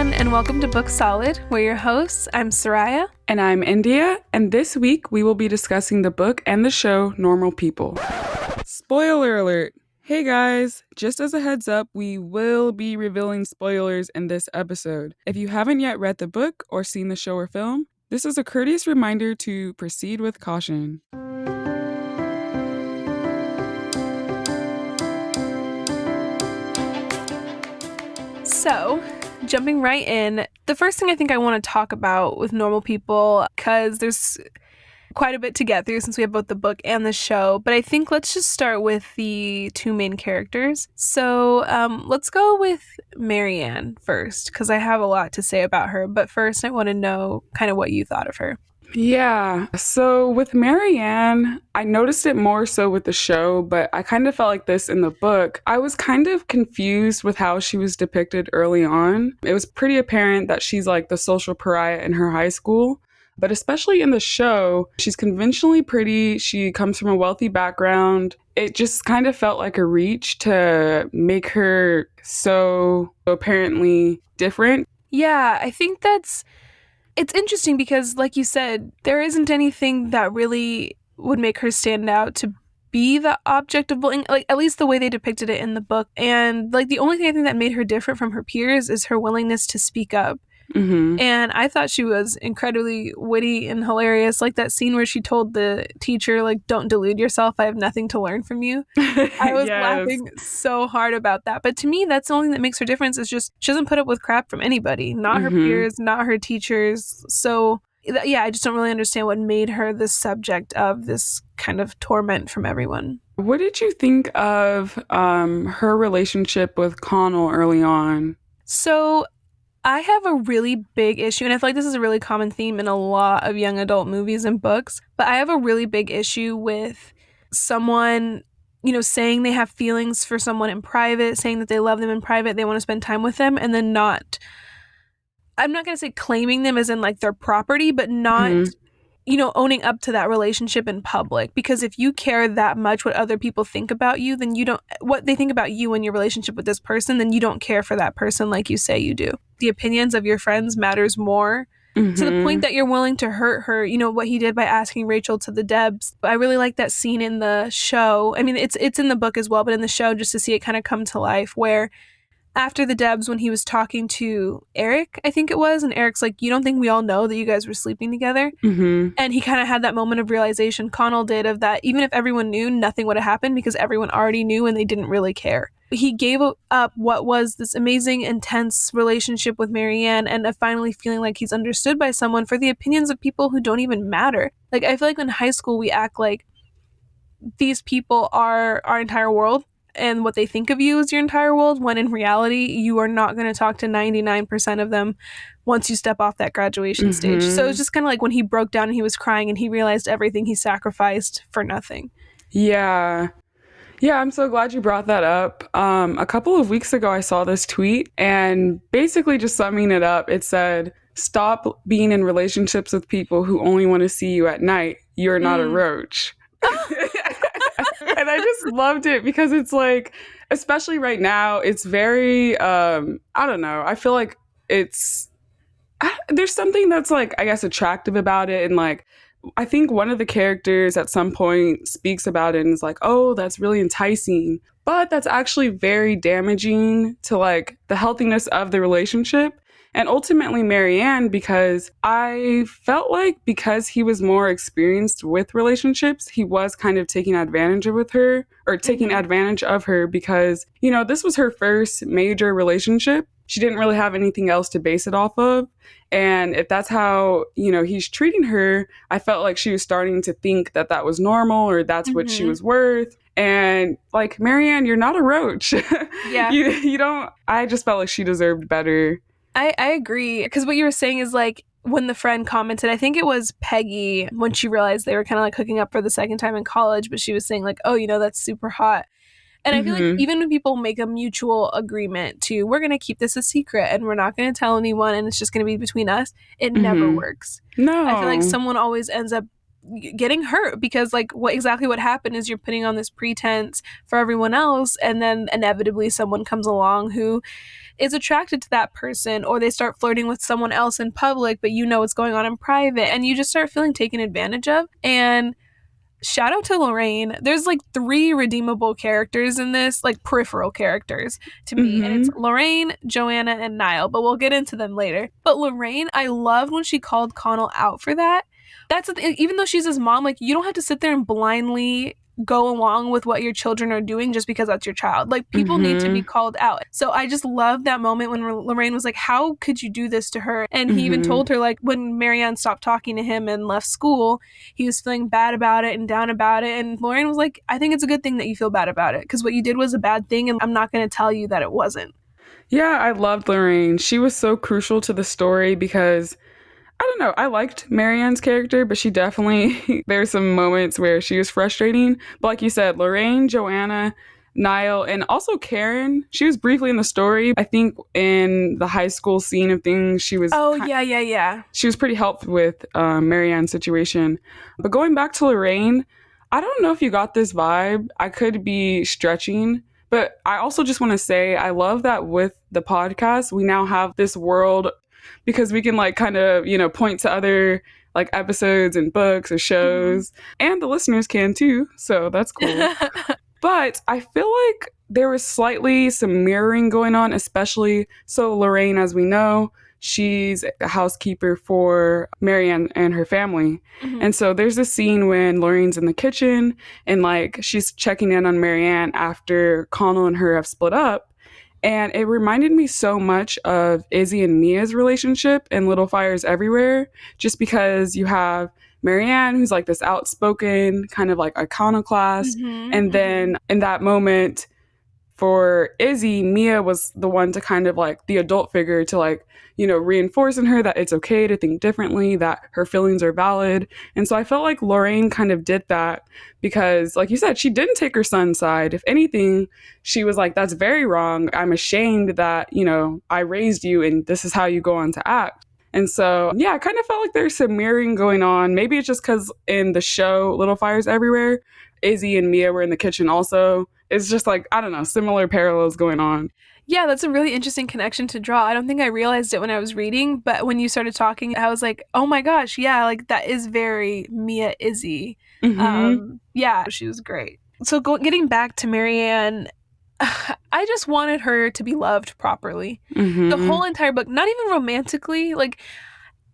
everyone, and welcome to Book Solid. We're your hosts. I'm Soraya. And I'm India, and this week we will be discussing the book and the show Normal People. Spoiler alert! Hey guys, just as a heads up, we will be revealing spoilers in this episode. If you haven't yet read the book or seen the show or film, this is a courteous reminder to proceed with caution. So, jumping right in, the first thing I think I want to talk about with Normal People, because there's quite a bit to get through since we have both the book and the show, but I think let's just start with the two main characters. So let's go with Marianne first, because I have a lot to say about her, but first I want to know kind of what you thought of her. Yeah, so with Marianne, I noticed it more so with the show, but I kind of felt like this in the book. I was kind of confused with how she was depicted early on. It was pretty apparent that she's like the social pariah in her high school, but especially in the show, she's conventionally pretty. She comes from a wealthy background. It just kind of felt like a reach to make her so apparently different. Yeah, I think it's interesting because, like you said, there isn't anything that really would make her stand out to be the object of bullying, like at least the way they depicted it in the book. And like the only thing I think that made her different from her peers is her willingness to speak up. Mm-hmm. And I thought she was incredibly witty and hilarious. Like that scene where she told the teacher, like, don't delude yourself. I have nothing to learn from you. I was laughing so hard about that. But to me, that's the only thing that makes her difference is just she doesn't put up with crap from anybody, not her peers, not her teachers. So yeah, I just don't really understand what made her the subject of this kind of torment from everyone. What did you think of her relationship with Connell early on? So I have a really big issue, and I feel like this is a really common theme in a lot of young adult movies and books, but I have a really big issue with someone, saying they have feelings for someone in private, saying that they love them in private, they want to spend time with them, and then not, I'm not going to say claiming them as in like their property, but not, owning up to that relationship in public. Because if you care that much what other people think about you, then what they think about you and your relationship with this person, then you don't care for that person like you say you do. The opinions of your friends matters more to the point that you're willing to hurt her. What he did by asking Rachel to the Debs. I really like that scene in the show. I mean, it's in the book as well, but in the show, just to see it kind of come to life, where after the Debs, when he was talking to Eric, I think it was, and Eric's like, you don't think we all know that you guys were sleeping together? Mm-hmm. And he kind of had that moment of realization, Connell did, of that even if everyone knew, nothing would have happened because everyone already knew and they didn't really care. He gave up what was this amazing, intense relationship with Marianne and of finally feeling like he's understood by someone for the opinions of people who don't even matter. Like, I feel like in high school, we act like these people are our entire world and what they think of you is your entire world, when in reality, you are not going to talk to 99% of them once you step off that graduation stage. So it's just kind of like when he broke down and he was crying and he realized everything he sacrificed for nothing. Yeah, I'm so glad you brought that up. A couple of weeks ago, I saw this tweet, and basically just summing it up, it said, stop being in relationships with people who only want to see you at night. You're not a roach. And I just loved it because it's like, especially right now, it's very, I don't know. I feel like there's something that's like, I guess, attractive about it. And like, I think one of the characters at some point speaks about it and is like, oh, that's really enticing. But that's actually very damaging to like the healthiness of the relationship. And ultimately Marianne, because I felt like because he was more experienced with relationships, he was kind of taking advantage of her because, this was her first major relationship. She didn't really have anything else to base it off of. And if that's how, he's treating her, I felt like she was starting to think that that was normal or that's what she was worth. And like, Marianne, you're not a roach. Yeah. you don't, I just felt like she deserved better. I agree, because what you were saying is like when the friend commented, I think it was Peggy, when she realized they were kind of like hooking up for the second time in college, but she was saying like, oh, that's super hot. And I feel like even when people make a mutual agreement to, we're going to keep this a secret and we're not going to tell anyone and it's just going to be between us, it never works. No. I feel like someone always ends up getting hurt because like what happened is you're putting on this pretense for everyone else, and then inevitably someone comes along who is attracted to that person, or they start flirting with someone else in public, but you know what's going on in private, and you just start feeling taken advantage of. And shout out to Lorraine. There's like three redeemable characters in this, like peripheral characters to me. And it's Mm-hmm. Lorraine, Joanna, and Niall, but we'll get into them later. But Lorraine, I loved when she called Connell out for that. That's the thing, even though she's his mom, like you don't have to sit there and blindly go along with what your children are doing just because that's your child. Like people need to be Mm-hmm. called out. So I just love that moment when Lorraine was like, "How could you do this to her?" And he even Mm-hmm. told her, like, when Marianne stopped talking to him and left school, he was feeling bad about it and down about it. And Lorraine was like, "I think it's a good thing that you feel bad about it because what you did was a bad thing, and I'm not going to tell you that it wasn't." Yeah, I loved Lorraine. She was so crucial to the story because I don't know. I liked Marianne's character, but she definitely, there's some moments where she was frustrating. But like you said, Lorraine, Joanna, Niall, and also Karen, she was briefly in the story. I think in the high school scene of things, Oh, yeah, yeah, yeah. she was pretty helpful with Marianne's situation. But going back to Lorraine, I don't know if you got this vibe. I could be stretching, but I also just want to say I love that with the podcast, we now have this world because we can like kind of, point to other like episodes and books or Mhm. shows, and the listeners can too. So that's cool. But I feel like there was slightly some mirroring going on, especially so Lorraine, as we know, she's a housekeeper for Marianne and her family. Mhm. And so there's a scene when Lorraine's in the kitchen and like she's checking in on Marianne after Connell and her have split up. And it reminded me so much of Izzy and Mia's relationship in Little Fires Everywhere, just because you have Marianne, who's like this outspoken, kind of like iconoclast. Mhm. And Mhm. then in that moment, for Izzy, Mia was the one to kind of like the adult figure to like, reinforce in her that it's okay to think differently, that her feelings are valid. And so I felt like Lorraine kind of did that because, like you said, she didn't take her son's side. If anything, she was like, that's very wrong. I'm ashamed that, I raised you and this is how you go on to act. And so, yeah, I kind of felt like there's some mirroring going on. Maybe it's just because in the show Little Fires Everywhere, Izzy and Mia were in the kitchen also. It's just like, I don't know, similar parallels going on. Yeah, that's a really interesting connection to draw. I don't think I realized it when I was reading, but when you started talking, I was like, "Oh my gosh, yeah, like that is very Mia Izzy." Mm-hmm. Yeah, she was great. So getting back to Marianne, I just wanted her to be loved properly. The Mm-hmm. whole entire book, not even romantically, like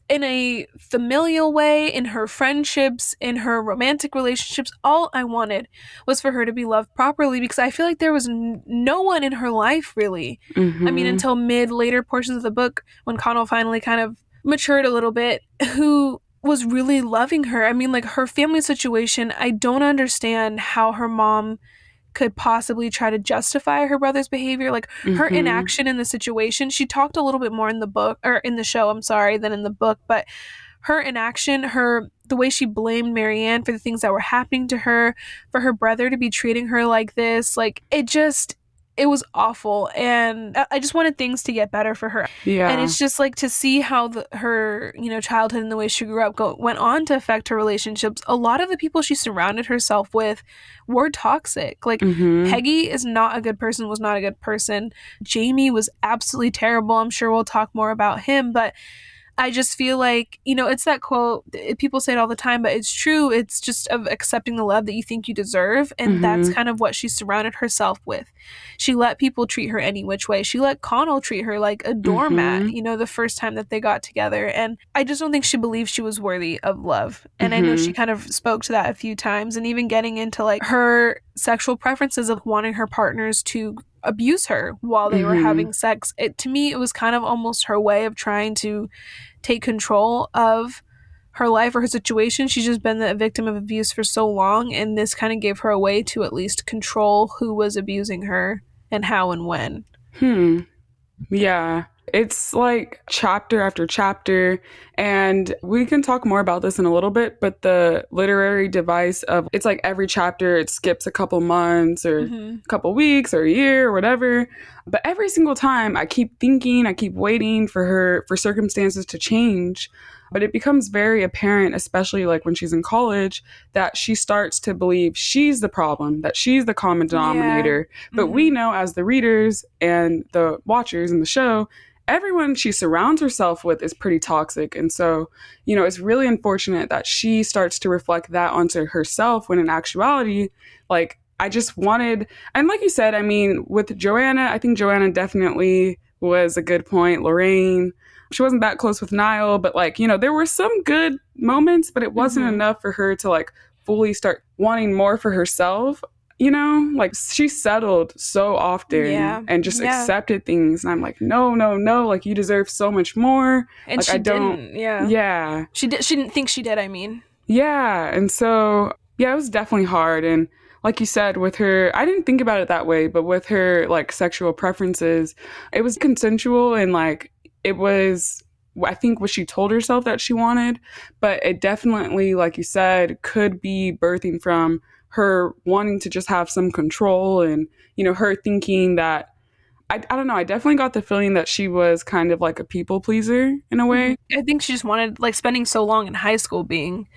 in a familial way, in her friendships, in her romantic relationships, all I wanted was for her to be loved properly because I feel like there was no one in her life really. I mean, Mm-hmm. until mid later portions of the book when Connell finally kind of matured a little bit, who was really loving her. I mean, like her family situation, I don't understand how her mom could possibly try to justify her brother's behavior. Like her Mm-hmm. inaction in the situation, she talked a little bit more in the book or in the show, I'm sorry, than in the book, but her inaction, the way she blamed Marianne for the things that were happening to her, for her brother to be treating her like this, like it was awful, and I just wanted things to get better for her. And Yeah. it's just like to see how her childhood and the way she grew up went on to affect her relationships. A lot of the people she surrounded herself with were toxic. Like Mm-hmm. Peggy is not a good person, was not a good person. Jamie was absolutely terrible. I'm sure we'll talk more about him, but I just feel like, it's that quote, people say it all the time, but it's true. It's just of accepting the love that you think you deserve. And that's Mm-hmm. kind of what she surrounded herself with. She let people treat her any which way. She let Connell treat her like a doormat, Mm-hmm. the first time that they got together. And I just don't think she believed she was worthy of love. And I know she Mm-hmm. kind of spoke to that a few times, and even getting into like her sexual preferences of wanting her partners to abuse her while they were Mm-hmm. having sex. To me, it was kind of almost her way of trying to take control of her life or her situation. She's just been the victim of abuse for so long, and this kind of gave her a way to at least control who was abusing her and how and when. Hmm. Yeah. It's like chapter after chapter, and we can talk more about this in a little bit, but the literary device of it's like every chapter it skips a couple months or Mm-hmm. a couple weeks or a year or whatever. But every single time I keep thinking, I keep waiting for circumstances to change. But it becomes very apparent, especially like when she's in college, that she starts to believe she's the problem, that she's the common Yeah. denominator. But we Mm-hmm. know, as the readers and the watchers in the show, everyone she surrounds herself with is pretty toxic. And so, it's really unfortunate that she starts to reflect that onto herself when in actuality, like, I just wanted, and like you said, I mean, with Joanna, I think Joanna definitely was a good point. Lorraine, she wasn't that close with Niall, but like, there were some good moments, but it wasn't Mm-hmm. enough for her to like fully start wanting more for herself. Like she settled so often Yeah. and just Yeah. accepted things. And I'm like, no, no, no, like you deserve so much more. And Like, she I don't, didn't. Yeah. yeah, She didn't think she did, I mean. yeah. And so, yeah, it was definitely hard. And like you said, with her, I didn't think about it that way, but with her like sexual preferences, it was consensual and like it was, I think, what she told herself that she wanted. But it definitely, like you said, could be birthing from her wanting to just have some control and, her thinking that, I don't know, I definitely got the feeling that she was kind of like a people pleaser in a Hmm. way. I think she just wanted, like, spending so long in high school being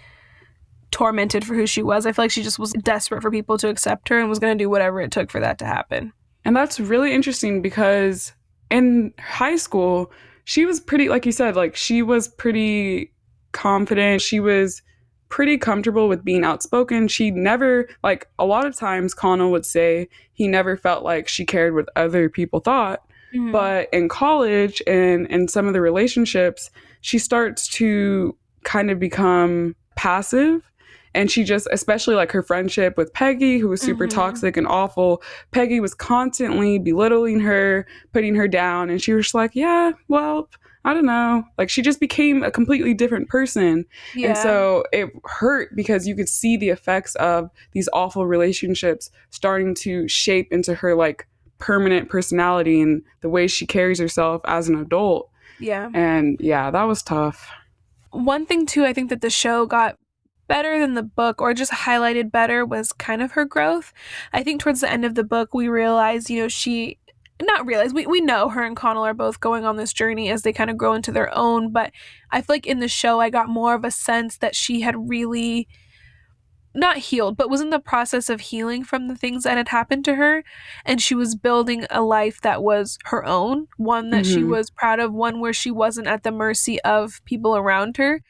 tormented for who she was. I feel like she just was desperate for people to accept her and was going to do whatever it took for that to happen. And that's really interesting because in high school, she was pretty, like you said, like she was pretty confident. She was pretty comfortable with being outspoken. She never, like a lot of times, Connell would say he never felt like she cared what other people thought. Hmm. But in college and in some of the relationships, she starts to kind of become passive. And she just, especially like her friendship with Peggy, who was super Hmm. toxic and awful, Peggy was constantly belittling her, putting her down, and she was just like, yeah, well, I don't know. Like she just became a completely different person. And Yeah. so it hurt because you could see the effects of these awful relationships starting to shape into her like permanent personality and the way she carries herself as an adult. Yeah. And yeah, that was tough. One thing, too, I think that the show got better than the book or just highlighted better was kind of her growth. I think towards the end of the book, we realized, she not realize we know her and Connell are both going on this journey as they kind of grow into their own, but I feel like in the show I got more of a sense that she had really not healed, but was in the process of healing from the things that had happened to her. And she was building a life that was her own, one that she Hmm. was proud of, one where she wasn't at the mercy of people around her.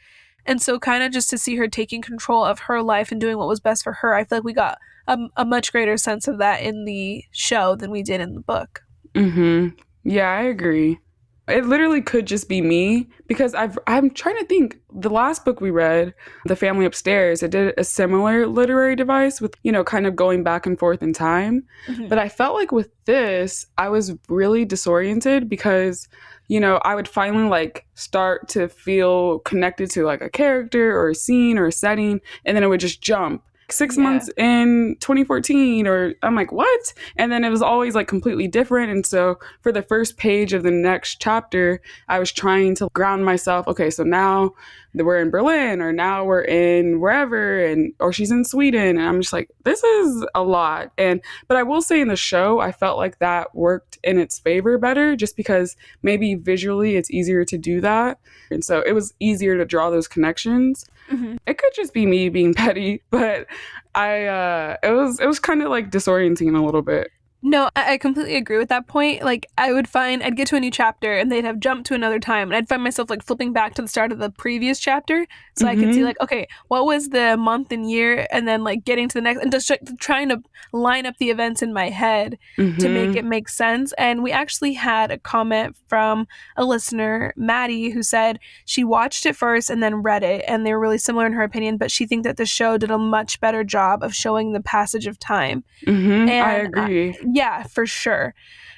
And so, kind of just to see her taking control of her life and doing what was best for her, I feel like we got a much greater sense of that in the show than we did in the book. Hmm. Yeah, I agree. It literally could just be me because I'm trying to think. The last book we read, The Family Upstairs, it did a similar literary device with, kind of going back and forth in time. Hmm. But I felt like with this, I was really disoriented because, I would finally like start to feel connected to like a character or a scene or a setting, and then it would just jump. 6 months Yeah. in 2014, or I'm like, what? And then it was always like completely different. And so for the first page of the next chapter, I was trying to ground myself. Okay, so now that we're in Berlin, or now we're in wherever, and or she's in Sweden, and I'm just like, this is a lot. And but I will say in the show, I felt like that worked in its favor better, just because maybe visually it's easier to do that, and so it was easier to draw those connections. Hmm. It could just be me being petty, but it was kind of like disorienting a little bit. No, I completely agree with that point. Like, I'd get to a new chapter and they'd have jumped to another time, and I'd find myself like flipping back to the start of the previous chapter so I could see, Mhm. like, okay, what was the month and year, and then like getting to the next, and just trying to line up the events in my head to make Mhm. it make sense. And we actually had a comment from a listener, Maddie, who said she watched it first and then read it, and they were really similar in her opinion, but she think that the show did a much better job of showing the passage of time. Mhm. I And agree. yeah, for sure.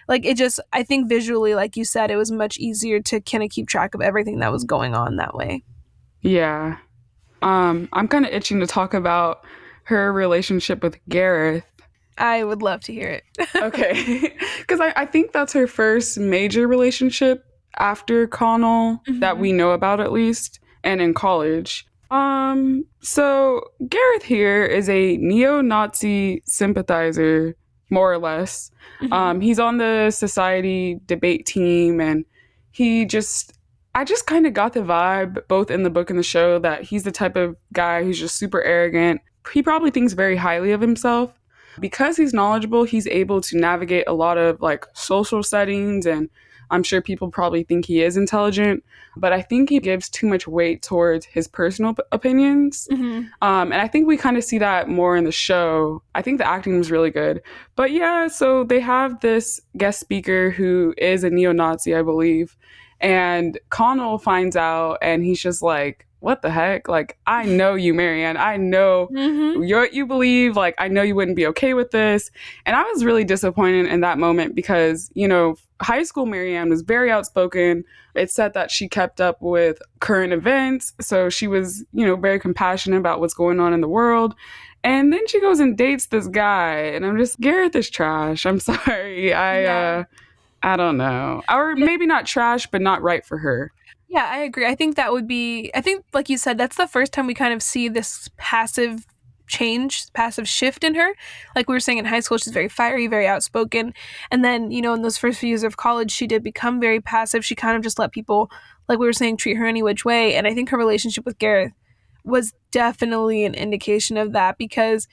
Like, it just, I think visually, like you said, it was much easier to kind of keep track of everything that was going on that way. Yeah. I'm kind of itching to talk about her relationship with Gareth. I would love to hear it. Okay. Because I think that's her first major relationship after Connell that Hmm. we know about, at least, and in college. So Gareth here is a neo-Nazi sympathizer more or less. Mm-hmm. He's on the society debate team, and he just, I just kind of got the vibe, both in the book and the show, that he's the type of guy who's just super arrogant. He probably thinks very highly of himself. Because he's knowledgeable, he's able to navigate a lot of like social settings, and I'm sure people probably think he is intelligent, but I think he gives too much weight towards his personal opinions. Mm-hmm. And I think we kind of see that more in the show. I think the acting was really good. But yeah, so they have this guest speaker who is a neo Nazi, I believe. And Connell finds out, and he's just like, what the heck? Like, I know you, Marianne. I know Mm-hmm. what you believe. Like, I know you wouldn't be okay with this. And I was really disappointed in that moment because, you know, high school Marianne was very outspoken. It said that she kept up with current events. So she was, you know, very compassionate about what's going on in the world. And then she goes and dates this guy. And I'm just, Gareth is trash. I'm sorry. Yeah. I don't know. Or Yeah. maybe not trash, but not right for her. Yeah, I agree. I think that would be, I think, like you said, that's the first time we kind of see this passive change, passive shift in her. Like we were saying in high school, she's very fiery, very outspoken. And then, you know, in those first few years of college, she did become very passive. She kind of just let people, like we were saying, treat her any which way. And I think her relationship with Gareth was definitely an indication of that because,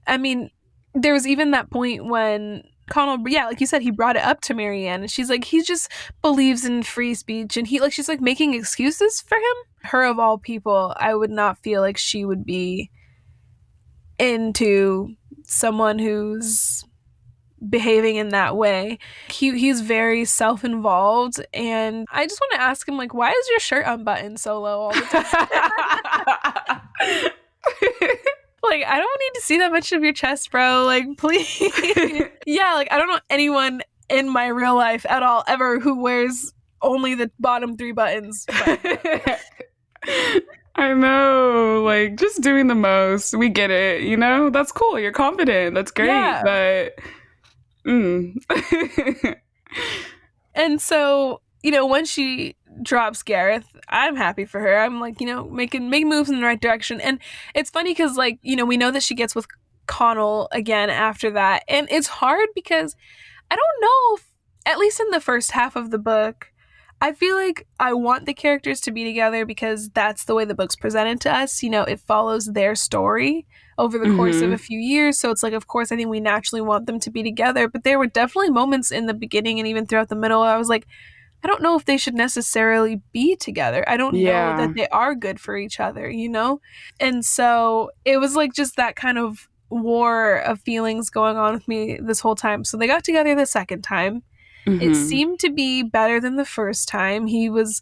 I mean, there was even that point when Connell, yeah, like you said, he brought it up to Marianne, and she's like, he just believes in free speech, and he, like, she's like making excuses for him. Her of all people, I would not feel like she would be into someone who's behaving in that way. He's very self-involved, and I just want to ask him, like, why is your shirt unbuttoned so low all the time? Like, I don't need to see that much of your chest, bro. Like, please. Yeah, like, I don't know anyone in my real life at all ever who wears only the bottom 3 buttons. But I know, like just doing the most. We get it, you know? That's cool. You're confident. That's great. yeah. But mm. And so, you know, when she drops Gareth, I'm happy for her. I'm like, you know, making moves in the right direction. And it's funny because, like, you know, we know that she gets with Connell again after that. And it's hard because I don't know if, at least in the first half of the book, I feel like I want the characters to be together because that's the way the book's presented to us. You know, it follows their story over the course of a few years. So it's like, of course, I think we naturally want them to be together. But there were definitely moments in the beginning and even throughout the middle where I was like, I don't know if they should necessarily be together. I don't know Yeah. that they are good for each other, you know? And so it was like just that kind of war of feelings going on with me this whole time. So they got together the second time. It Mm-hmm. seemed to be better than the first time. He was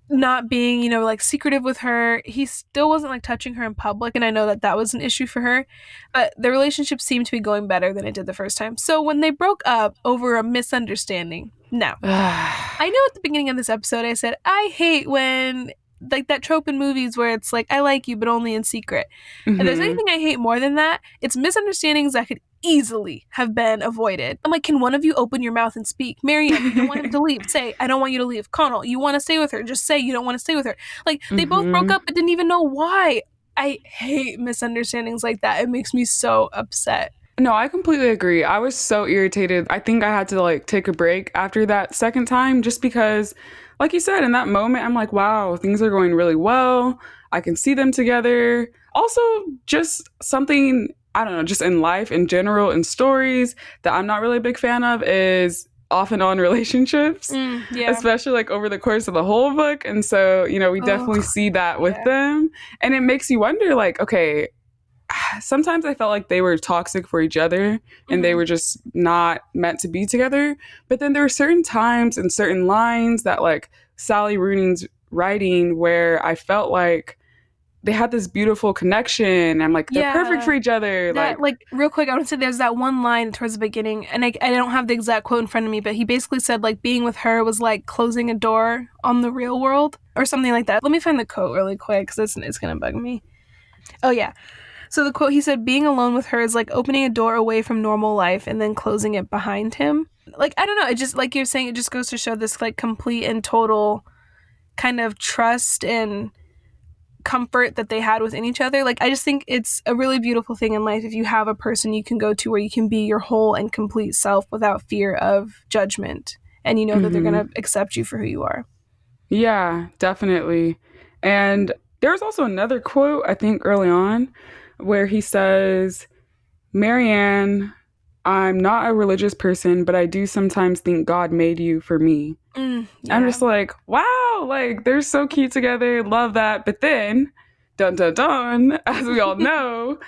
not being, you know, like secretive with her. He still wasn't like touching her in public, and I know that that was an issue for her. But the relationship seemed to be going better than it did the first time. So when they broke up over a misunderstanding, now I know at the beginning of this episode I said I hate when like that trope in movies where it's like I like you but only in secret. If there's Mm-hmm. anything I hate more than that, it's misunderstandings that could easily have been avoided. I'm like, can one of you open your mouth and speak? Marianne, you don't want him to leave. Say, I don't want you to leave. Connell, you want to stay with her. Just say you don't want to stay with her. Like, they both broke Mm-hmm. up but didn't even know why. I hate misunderstandings like that. It makes me so upset. No, I completely agree. I was so irritated. I think I had to like take a break after that second time just because, like you said, in that moment, I'm like, wow, things are going really well. I can see them together. Also, just something, I don't know, just in life in general, in stories that I'm not really a big fan of is off and on relationships, Yeah. especially like over the course of the whole book. And so, you know, we definitely Ugh, see that with yeah. them. And it makes you wonder, like, okay, sometimes I felt like they were toxic for each other and they Mhm. were just not meant to be together. But then there were certain times and certain lines that like Sally Rooney's writing where I felt like they had this beautiful connection. I'm like, they're perfect Yeah. for each other. That, like, real quick, I want to say there's that one line towards the beginning, and I don't have the exact quote in front of me, but he basically said, like, being with her was like closing a door on the real world, or something like that. Let me find the quote really quick, because it's going to bug me. Oh, yeah. So the quote, he said, being alone with her is like opening a door away from normal life and then closing it behind him. Like, I don't know, it just, like you're saying, it just goes to show this, like, complete and total kind of trust and comfort that they had within each other. Like, I just think it's a really beautiful thing in life if you have a person you can go to where you can be your whole and complete self without fear of judgment. And you know that they're Hmm. going to accept you for who you are. Yeah, definitely. And there's also another quote, I think, early on, where he says, Marianne, I'm not a religious person, but I do sometimes think God made you for me. I'm Yeah. just like, wow, like they're so cute together. Love that. But then, dun dun dun, as we all know,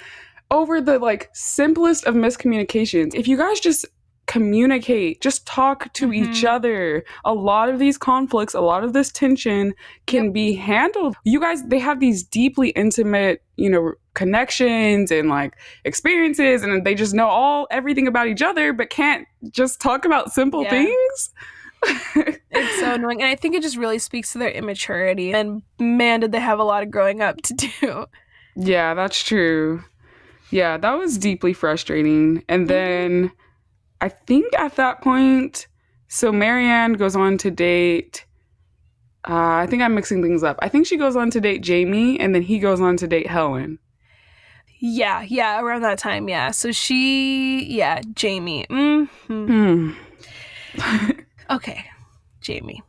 over the like simplest of miscommunications, if you guys just communicate, just talk to each Mm-hmm. other, a lot of these conflicts, a lot of this tension Yep. can be handled. You guys, they have these deeply intimate, connections and like experiences, and they just know everything about each other, but can't just talk about simple Yeah. things. It's so annoying. And I think it just really speaks to their immaturity. And man, did they have a lot of growing up to do. Yeah, that's true. Yeah, that was deeply frustrating. And Mm-hmm. then I think at that point, so Marianne goes on to date. I think I'm mixing things up. I think she goes on to date Jamie, and then he goes on to date Helen. Yeah, yeah, around that time, yeah. So yeah, Jamie. Hmm. Okay, Jamie.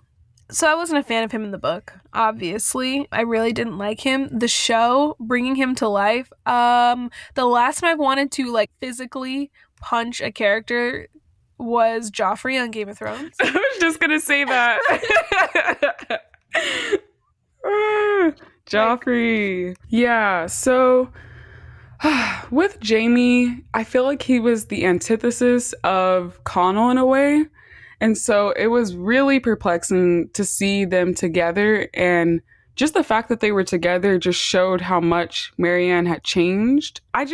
So I wasn't a fan of him in the book, obviously. I really didn't like him. The show, bringing him to life, the last time I wanted to, like, physically punch a character was Joffrey on Game of Thrones. I was just gonna say that. Like, Joffrey. Yeah, so with Jamie, I feel like he was the antithesis of Connell in a way. And so it was really perplexing to see them together. And just the fact that they were together just showed how much Marianne had changed. High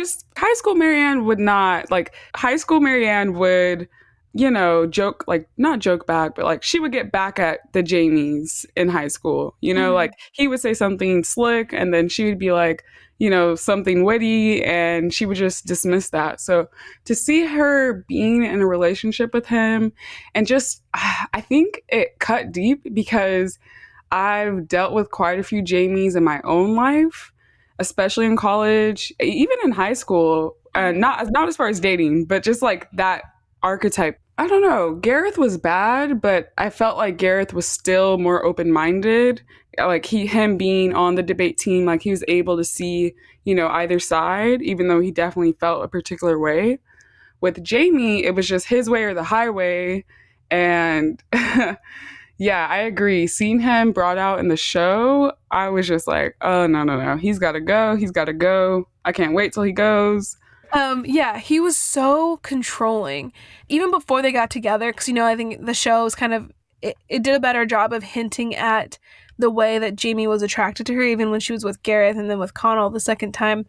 school Marianne would not, like, high school Marianne would, joke, like, not joke back, but like she would get back at the Jamies in high school. mhm. Like he would say something slick and then she would be like, something witty, and she would just dismiss that. So to see her being in a relationship with him and just, I think it cut deep because I've dealt with quite a few Jamies in my own life, especially in college, even in high school. Not as far as dating, but just like that archetype. I don't know. Gareth was bad, but I felt like Gareth was still more open minded. Like him being on the debate team, like he was able to see, either side, even though he definitely felt a particular way. With Jamie, it was just his way or the highway. And yeah, I agree. Seeing him brought out in the show, I was just like, oh, no, no, no. He's got to go. He's got to go. I can't wait till he goes. Yeah, he was so controlling. Even before they got together, because, I think the show was kind of, it did a better job of hinting at the way that Jamie was attracted to her, even when she was with Gareth and then with Connell the second time.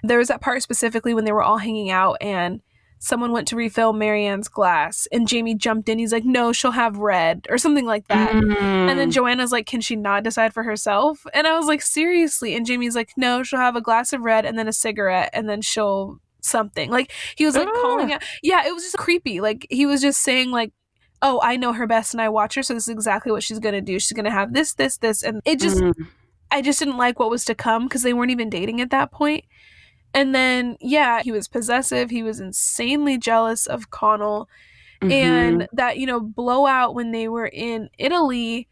There was that part specifically when they were all hanging out and someone went to refill Marianne's glass and Jamie jumped in. He's like, no, she'll have red or something like that. And then Mm. Joanna's like, can she not decide for herself? And I was like, seriously? And Jamie's like, no, she'll have a glass of red and then a cigarette and then she'll something. Like, he was like calling Ah. out. Yeah, it was just creepy. Like, he was just saying, like, oh, I know her best and I watch her, so this is exactly what she's going to do. She's going to have this, this, this. And Mm. I just didn't like what was to come because they weren't even dating at that point. And then, yeah, he was possessive. He was insanely jealous of Connell. Mm-hmm. And that, blowout when they were in Italy,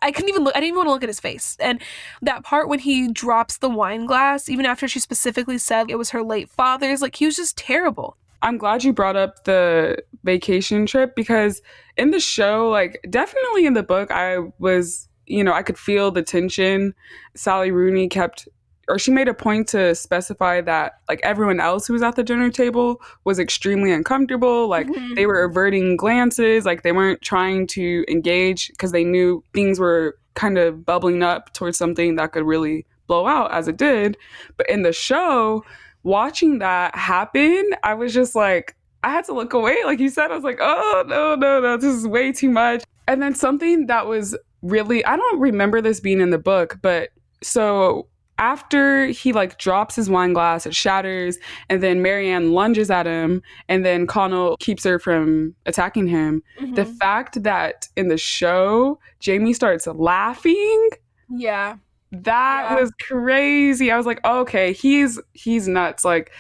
I couldn't even look, I didn't even want to look at his face. And that part when he drops the wine glass, even after she specifically said it was her late father's, like, he was just terrible. I'm glad you brought up the vacation trip because in the show, like definitely in the book, I could feel the tension. Sally Rooney she made a point to specify that like everyone else who was at the dinner table was extremely uncomfortable. Like Mm-hmm. they were averting glances, like they weren't trying to engage because they knew things were kind of bubbling up towards something that could really blow out as it did. But in the show, watching that happen, I was just like, I had to look away. Like you said, I was like, oh, no, no, no, this is way too much. And then something that was really, I don't remember this being in the book, but so after he like drops his wine glass, it shatters, and then Marianne lunges at him, and then Connell keeps her from attacking him. The Mm-hmm. fact that in the show, Jamie starts laughing, Yeah. That Yeah. was crazy. I was like, okay, he's nuts. Like,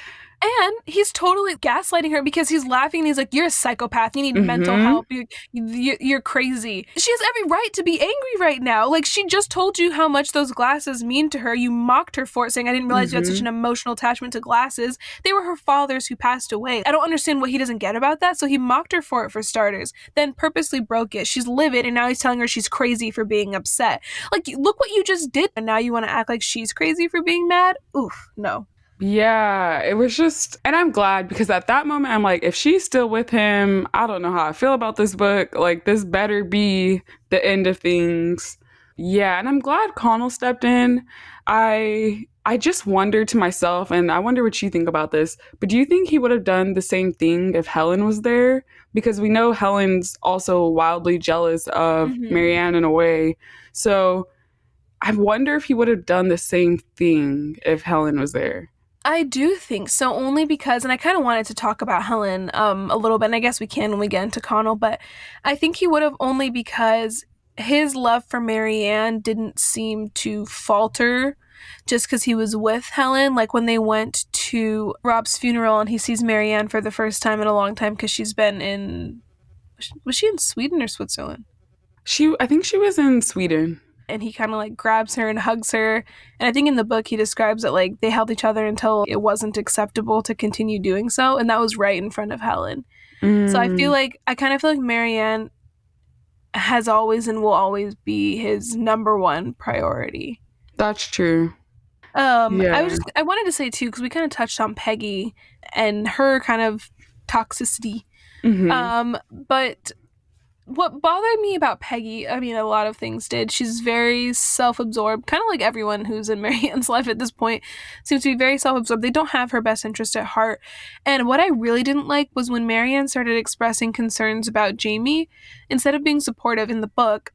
And he's totally gaslighting her because he's laughing and he's like, "You're a psychopath. You need mental mm-hmm, help. You're crazy." She has every right to be angry right now. Like, she just told you how much those glasses mean to her. You mocked her for it, saying, "I didn't realize you had such mm-hmm. an emotional attachment to glasses." They were her father's who passed away. I don't understand what he doesn't get about that. So he mocked her for it, for starters, then purposely broke it. She's livid, and now he's telling her she's crazy for being upset. Like, look what you just did. And now you want to act like she's crazy for being mad? Oof, no. Yeah, it was just, and I'm glad because at that moment, I'm like, if she's still with him, I don't know how I feel about this book. Like, this better be the end of things. Yeah, and I'm glad Connell stepped in. I just wonder to myself, and I wonder what you think about this, but do you think he would have done the same thing if Helen was there? Because we know Helen's also wildly jealous of Mm-hmm. Marianne in a way. So I wonder if he would have done the same thing if Helen was there. I do think so, only because, and I kind of wanted to talk about Helen a little bit, and I guess we can when we get into Connell, but I think he would have only because his love for Marianne didn't seem to falter just because he was with Helen. Like when they went to Rob's funeral and he sees Marianne for the first time in a long time because she's been in, was she in Sweden or Switzerland? I think she was in Sweden. And he kind of like grabs her and hugs her. And I think in the book he describes it like they held each other until it wasn't acceptable to continue doing so, and that was right in front of Helen. So Mm, I kind of feel like Marianne has always and will always be his number one priority. that's true. Yeah. I wanted to say too because we kind of touched on Peggy and her kind of toxicity. Hmm. But what bothered me about Peggy, I mean, a lot of things did. She's very self absorbed, kind of like everyone who's in Marianne's life at this point, seems to be very self absorbed. They don't have her best interest at heart. And what I really didn't like was when Marianne started expressing concerns about Jamie. Instead of being supportive in the book,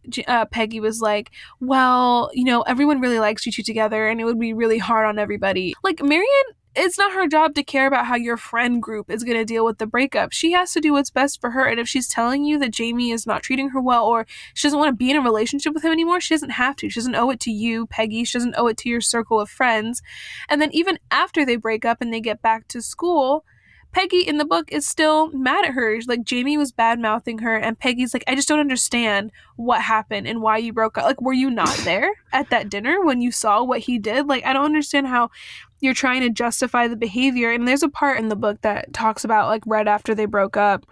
Peggy was like, "Well, you know, everyone really likes you two together, and it would be really hard on everybody." Like, Marianne, it's not her job to care about how your friend group is going to deal with the breakup. She has to do what's best for her. And if she's telling you that Jamie is not treating her well or she doesn't want to be in a relationship with him anymore, she doesn't have to. She doesn't owe it to you, Peggy. She doesn't owe it to your circle of friends. And then even after they break up and they get back to school, Peggy in the book is still mad at her. Like, Jamie was bad mouthing her, and Peggy's like, "I just don't understand what happened and why you broke up. Like, were you not there at that dinner when you saw what he did? Like, I don't understand how you're trying to justify the behavior." And there's a part in the book that talks about, like, right after they broke up,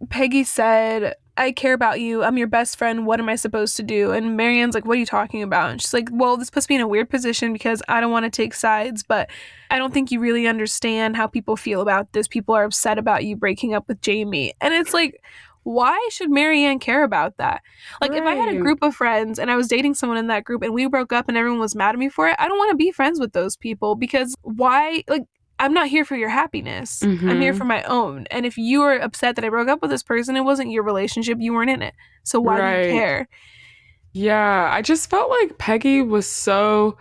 Peggy said, "I care about you. I'm your best friend. What am I supposed to do?" And Marianne's like, "What are you talking about?" And she's like, "Well, this puts me in a weird position because I don't want to take sides, but I don't think you really understand how people feel about this. People are upset about you breaking up with Jamie." And it's like, why should Marianne care about that? Like, if I had a Right. group of friends and I was dating someone in that group and we broke up and everyone was mad at me for it, I don't want to be friends with those people because why? Like, I'm not here for your happiness. I'm here Hmm. for my own. And if you are upset that I broke up with this person, it wasn't your relationship. You weren't in it. So why do you Right. care? Yeah. I just felt like Peggy was so,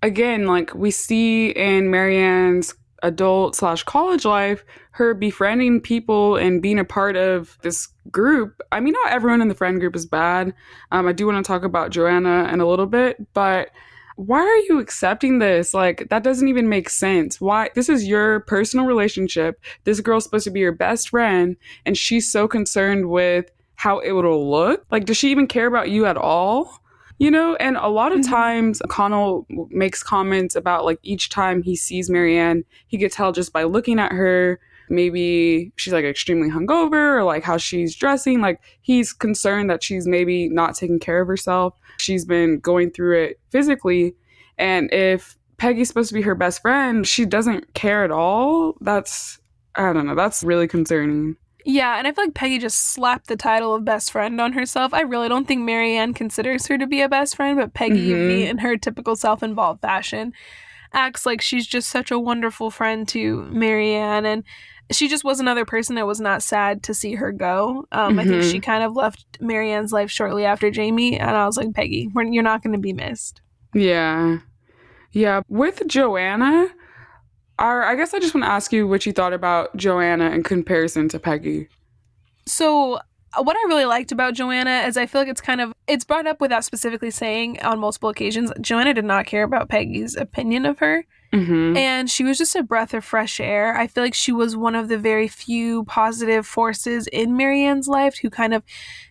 again, like we see in Marianne's adult/college life, her befriending people and being a part of this group. I mean, not everyone in the friend group is bad. I do want to talk about Joanna in a little bit, but why are you accepting this? Like, that doesn't even make sense. Why? This is your personal relationship. This girl's supposed to be your best friend, and she's so concerned with how it will look. Like, does she even care about you at all? You know, and a lot of Mm-hmm. times Connell makes comments about like each time he sees Marianne, he could tell just by looking at her, maybe she's like extremely hungover or like how she's dressing. Like he's concerned that she's maybe not taking care of herself. She's been going through it physically. And if Peggy's supposed to be her best friend, she doesn't care at all. I don't know, that's really concerning. Yeah, and I feel like Peggy just slapped the title of best friend on herself. I really don't think Marianne considers her to be a best friend, but Peggy, Hmm. being in her typical self involved fashion, acts like she's just such a wonderful friend to Marianne. And she just was another person that was not sad to see her go. I think she Hmm. kind of left Marianne's life shortly after Jamie, and I was like, "Peggy, you're not going to be missed." Yeah. Yeah. With Joanna, I guess I just want to ask you what you thought about Joanna in comparison to Peggy. So what I really liked about Joanna is I feel like it's brought up without specifically saying on multiple occasions. Joanna did not care about Peggy's opinion of her. Mm-hmm. And she was just a breath of fresh air. I feel like she was one of the very few positive forces in Marianne's life who kind of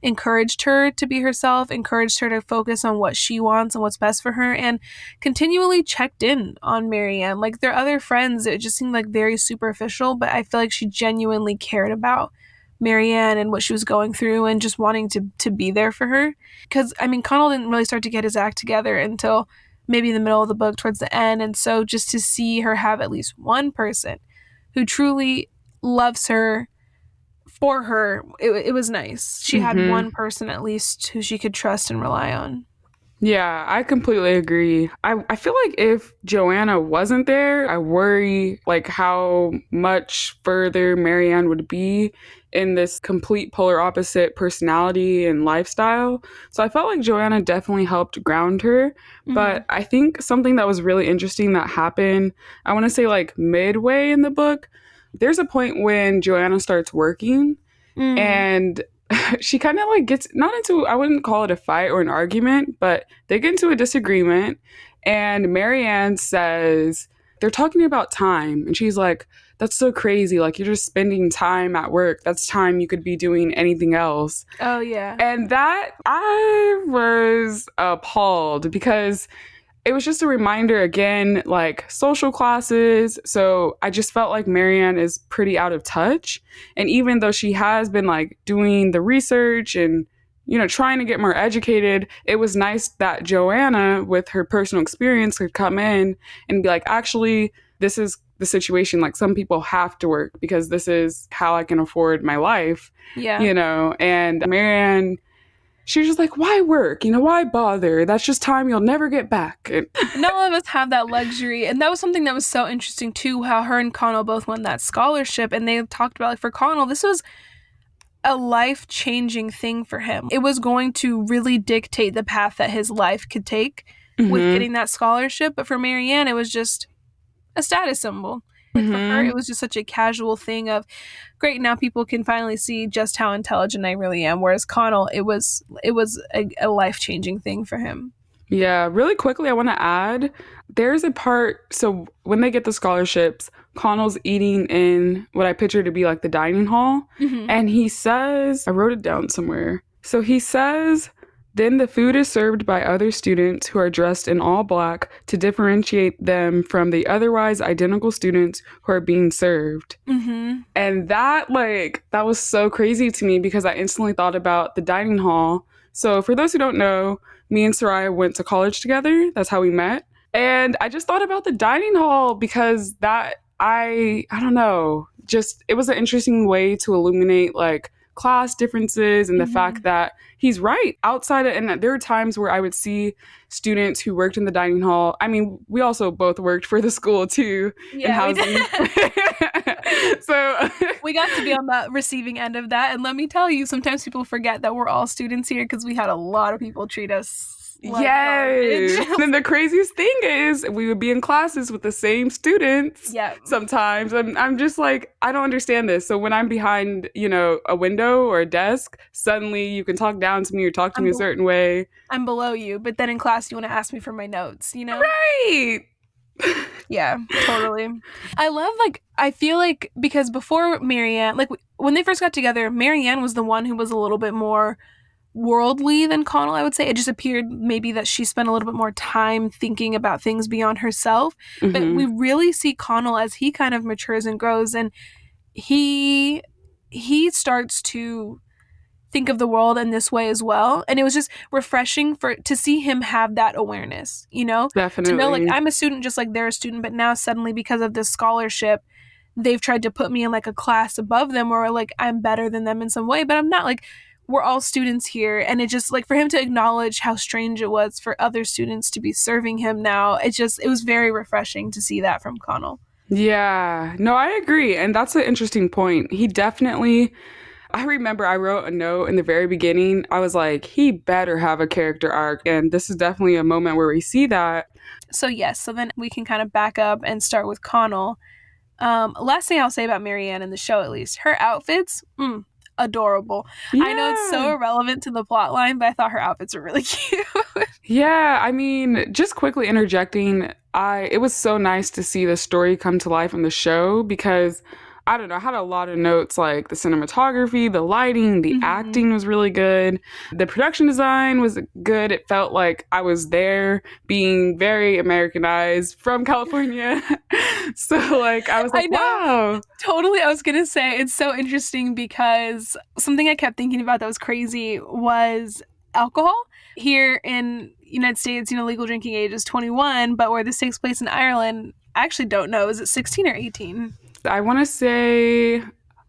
encouraged her to be herself, encouraged her to focus on what she wants and what's best for her, and continually checked in on Marianne. Like their other friends, it just seemed like very superficial, but I feel like she genuinely cared about Marianne and what she was going through and just wanting to be there for her. Because, I mean, Connell didn't really start to get his act together until maybe in the middle of the book towards the end. And so just to see her have at least one person who truly loves her for her, it was nice. She had Mm-hmm. one person at least who she could trust and rely on. Yeah, I completely agree. I feel like if Joanna wasn't there, I worry like how much further Marianne would be in this complete polar opposite personality and lifestyle. So I felt like Joanna definitely helped ground her. Mm-hmm. But I think something that was really interesting that happened, I want to say like midway in the book, there's a point when Joanna starts working Mm. and she kind of like gets not into, I wouldn't call it a fight or an argument, but they get into a disagreement. And Marianne says, they're talking about time. And she's like, that's so crazy. Like, you're just spending time at work. That's time you could be doing anything else. Oh, yeah. And that, I was appalled because it was just a reminder again, like social classes. So I just felt like Marianne is pretty out of touch. And even though she has been like doing the research and, you know, trying to get more educated, it was nice that Joanna, with her personal experience, could come in and be like, actually, this is the situation. Like, some people have to work because this is how I can afford my life, Yeah. you know? And Marianne, she was just like, why work? You know, why bother? That's just time you'll never get back. And None of us have that luxury. And that was something that was so interesting, too, how her and Connell both won that scholarship. And they talked about, like, for Connell, this was a life-changing thing for him. It was going to really dictate the path that his life could take with mm-hmm, getting that scholarship. But for Marianne, it was just a status symbol. Like for her, mm-hmm. it was just such a casual thing of, great, now people can finally see just how intelligent I really am. Whereas Connell, it was a life-changing thing for him. Yeah, really quickly, I want to add there's a part. So when they get the scholarships, Connell's eating in what I picture to be like the dining hall. Mm-hmm. And he says, I wrote it down somewhere. So he says, then the food is served by other students who are dressed in all black to differentiate them from the otherwise identical students who are being served. Mm-hmm. And that, like, that was so crazy to me because I instantly thought about the dining hall. So for those who don't know, me and Soraya went to college together. That's how we met. And I just thought about the dining hall because that, I don't know, just it was an interesting way to illuminate like class differences and the Mm-hmm. fact that he's right outside of, and there are times where I would see students who worked in the dining hall. I mean, we also both worked for the school too in Yeah, we did. housing. So We got to be on the receiving end of that. And let me tell you, sometimes people forget that we're all students here because we had a lot of people treat us like yes. garbage. And the craziest thing is we would be in classes with the same students Yeah, sometimes. I'm just like, I don't understand this. So when I'm behind, you know, a window or a desk, suddenly you can talk down to me or talk to I'm me a be- certain way. I'm below you, but then in class you want to ask me for my notes, you know? Right. Yeah, totally. I love, like, I feel like because before Marianne, like when they first got together, Marianne was the one who was a little bit more worldly than Connell, I would say. It just appeared maybe that she spent a little bit more time thinking about things beyond herself. But we Mm-hmm. really see Connell as he kind of matures and grows, and he he starts to think of the world in this way as well. And it was just refreshing for to see him have that awareness, you know? To know, like, Definitely. I'm a student just like they're a student, but now suddenly because of this scholarship, they've tried to put me in like a class above them, or like I'm better than them in some way, but I'm not. Like, we're all students here. And it just, like, for him to acknowledge how strange it was for other students to be serving him now, it was very refreshing to see that from Connell. Yeah. No, I agree. And that's an interesting point. He definitely, I remember I wrote a note in the very beginning. I was like, he better have a character arc. And this is definitely a moment where we see that. So yes, so then we can kind of back up and start with Connell. Last thing I'll say about Marianne in the show, at least, her outfits, adorable. I know it's so Yeah. irrelevant to the plot line, but I thought her outfits were really cute. Yeah, I mean, just quickly interjecting, I it was so nice to see the story come to life in the show because I don't know, I had a lot of notes like the cinematography, the lighting, the hmm acting was really good. The production design was good. It felt like I was there being very Americanized from California. So like I was like, I know. wow. Totally. I was going to say it's so interesting because something I kept thinking about that was crazy was alcohol. Here in United States, legal drinking age is 21, but where this takes place in Ireland, I actually don't know. Is it 16 or 18? I want to say, oh,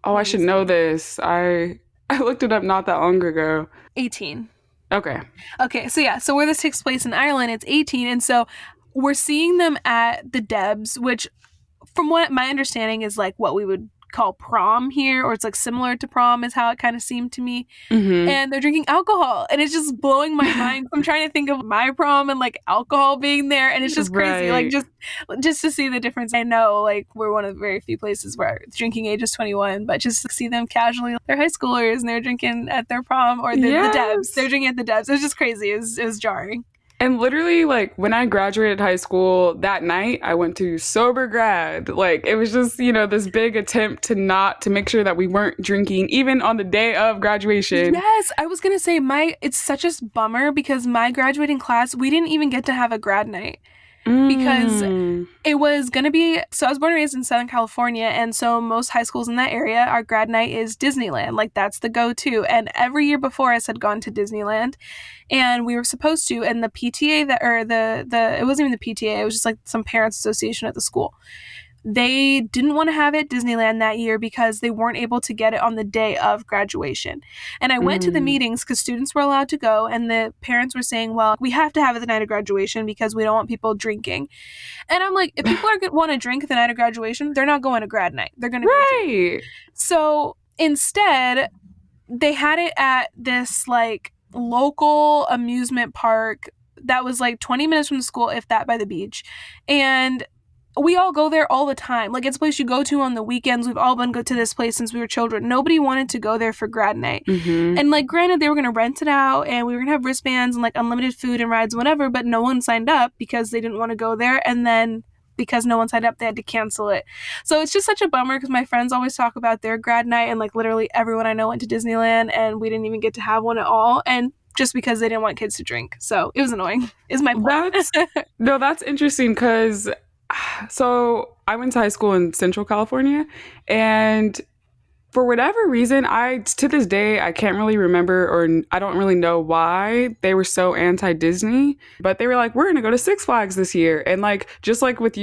I Let me should know see. this. I looked it up not that long ago. 18. Okay. Okay, so yeah, so where this takes place in Ireland, it's 18, and so we're seeing them at the Debs, which from what my understanding is like what we would call prom here, or it's like similar to prom is how it kind of seemed to me. Mm-hmm. And they're drinking alcohol, and it's just blowing my mind. I'm trying to think of my prom and like alcohol being there, and it's just crazy. Like Right. just to see the difference. I know like we're one of the very few places where drinking age is 21, but just to see them casually, they're high schoolers and they're drinking at their prom or the Debs. They're Yes. drinking at the Debs. It was just crazy. It was jarring. And literally, like, when I graduated high school that night, I went to sober grad. Like, it was just, this big attempt to make sure that we weren't drinking, even on the day of graduation. Yes, I was gonna say it's such a bummer because my graduating class, we didn't even get to have a grad night because Mm. it was going to be, so I was born and raised in Southern California, and so most high schools in that area, our grad night is Disneyland. Like, that's the go-to. And every year before us had gone to Disneyland, and we were supposed to, and the PTA, it wasn't even the PTA, it was just like some parents association at the school. They didn't want to have it Disneyland that year because they weren't able to get it on the day of graduation. And I went to the Mm. meetings because students were allowed to go, and the parents were saying, well, we have to have it the night of graduation because we don't want people drinking. And I'm like, if people are want to drink at the night of graduation, they're not going to grad night. They're going to go drink. Right. So instead, they had it at this like local amusement park that was like 20 minutes from the school, if that, by the beach. And we all go there all the time. Like, it's a place you go to on the weekends. We've all been go to this place since we were children. Nobody wanted to go there for grad night. Mm-hmm. And like, granted, they were going to rent it out and we were going to have wristbands and like unlimited food and rides and whatever, but no one signed up because they didn't want to go there. And then because no one signed up, they had to cancel it. So it's just such a bummer because my friends always talk about their grad night, and like literally everyone I know went to Disneyland and we didn't even get to have one at all. And just because they didn't want kids to drink. So it was annoying, is my point. That's no, that's interesting because so I went to high school in Central California, and for whatever reason, I to this day I can't really remember, or I don't really know why they were so anti Disney, but they were like, we're gonna go to Six Flags this year, and like just like with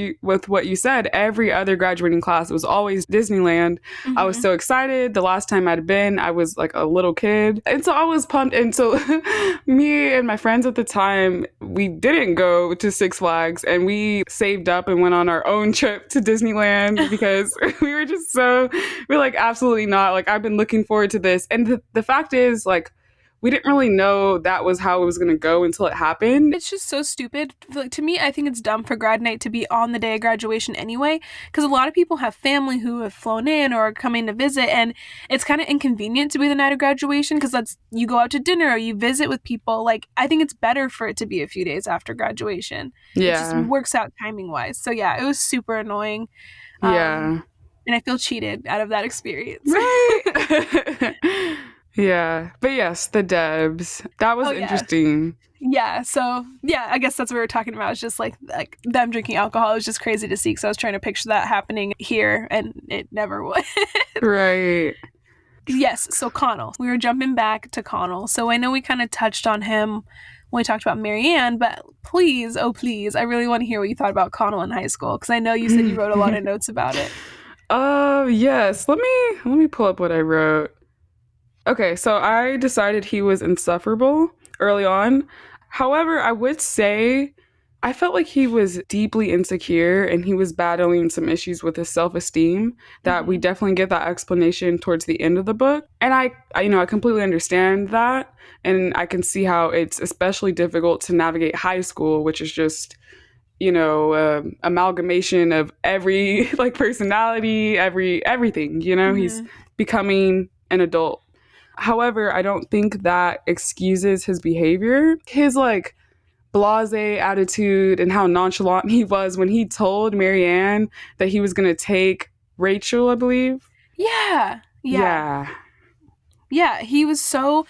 what you said, every other graduating class was always Disneyland. I was Mm-hmm. so excited. The last time I'd been, I was like a little kid, and so I was pumped. And so me and my friends at the time, we didn't go to Six Flags, and we saved up and went on our own trip to Disneyland because we were just we're like, absolutely not. Like, I've been looking forward to this. And the fact is, like, we didn't really know that was how it was going to go until it happened. It's just so stupid. Like, to me, I think it's dumb for grad night to be on the day of graduation anyway, because a lot of people have family who have flown in or are coming to visit, and it's kind of inconvenient to be the night of graduation because that's you go out to dinner or you visit with people. Like, I think it's better for it to be a few days after graduation. It just Yeah. works out timing wise. So yeah, it was super annoying. Yeah. And I feel cheated out of that experience. Right. Yeah. But yes, the Debs. That was Oh yeah. interesting. Yeah, so yeah, I guess that's what we were talking about. It's just like them drinking alcohol. It was just crazy to see because I was trying to picture that happening here, and it never would. Right. Yes, so Connell. We were jumping back to Connell. So I know we kind of touched on him when we talked about Marianne, but please, oh please, I really want to hear what you thought about Connell in high school because I know you said you wrote a lot of notes about it. Oh, yes. Let me pull up what I wrote. Okay, so I decided he was insufferable early on. However, I would say I felt like he was deeply insecure and he was battling some issues with his self-esteem that we Mhm. definitely get that explanation towards the end of the book. And I completely understand that, and I can see how it's especially difficult to navigate high school, which is just amalgamation of every like personality, everything. He's Mhm. becoming an adult. However, I don't think that excuses his behavior. His like blase attitude and how nonchalant he was when he told Marianne that he was going to take Rachel, I believe. Yeah. Yeah. Yeah. Yeah. He was so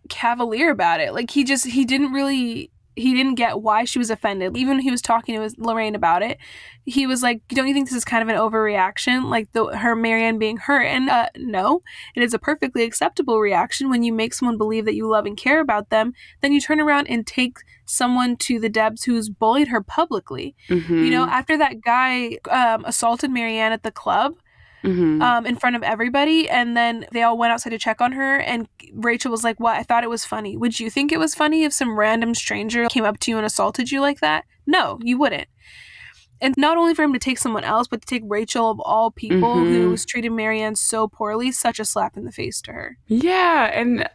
cavalier about it. Like he didn't get why she was offended. Even when he was talking to Lorraine about it, he was like, "Don't you think this is kind of an overreaction? Like her Marianne being hurt?" And no, it is a perfectly acceptable reaction when you make someone believe that you love and care about them. Then you turn around and take someone to the depths who's bullied her publicly. You know, Mm-hmm. after that guy assaulted Marianne at the club, Mm-hmm. in front of everybody, and then they all went outside to check on her, and Rachel was like, "What? I thought it was funny. Would you think it was funny if some random stranger came up to you and assaulted you like that? No, you wouldn't." And not only for him to take someone else, but to take Rachel, of all people, who Mm-hmm. was treating Marianne so poorly, such a slap in the face to her. Yeah, and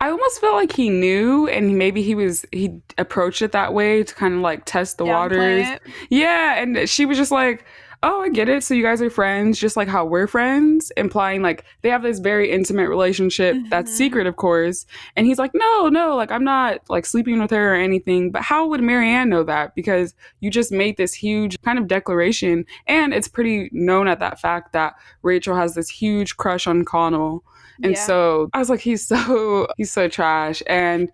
I almost felt like he knew, and maybe he approached it that way to kind of like test the waters. Downplay it. Yeah, and she was just like, "Oh, I get it. So you guys are friends, just like how we're friends," implying like they have this very intimate relationship that's Mm-hmm. secret, of course. And he's like, "No, no, like I'm not like sleeping with her or anything." But how would Marianne know that? Because you just made this huge kind of declaration, and it's pretty known at that fact that Rachel has this huge crush on Connell. And Yeah. so I was like, he's so trash. And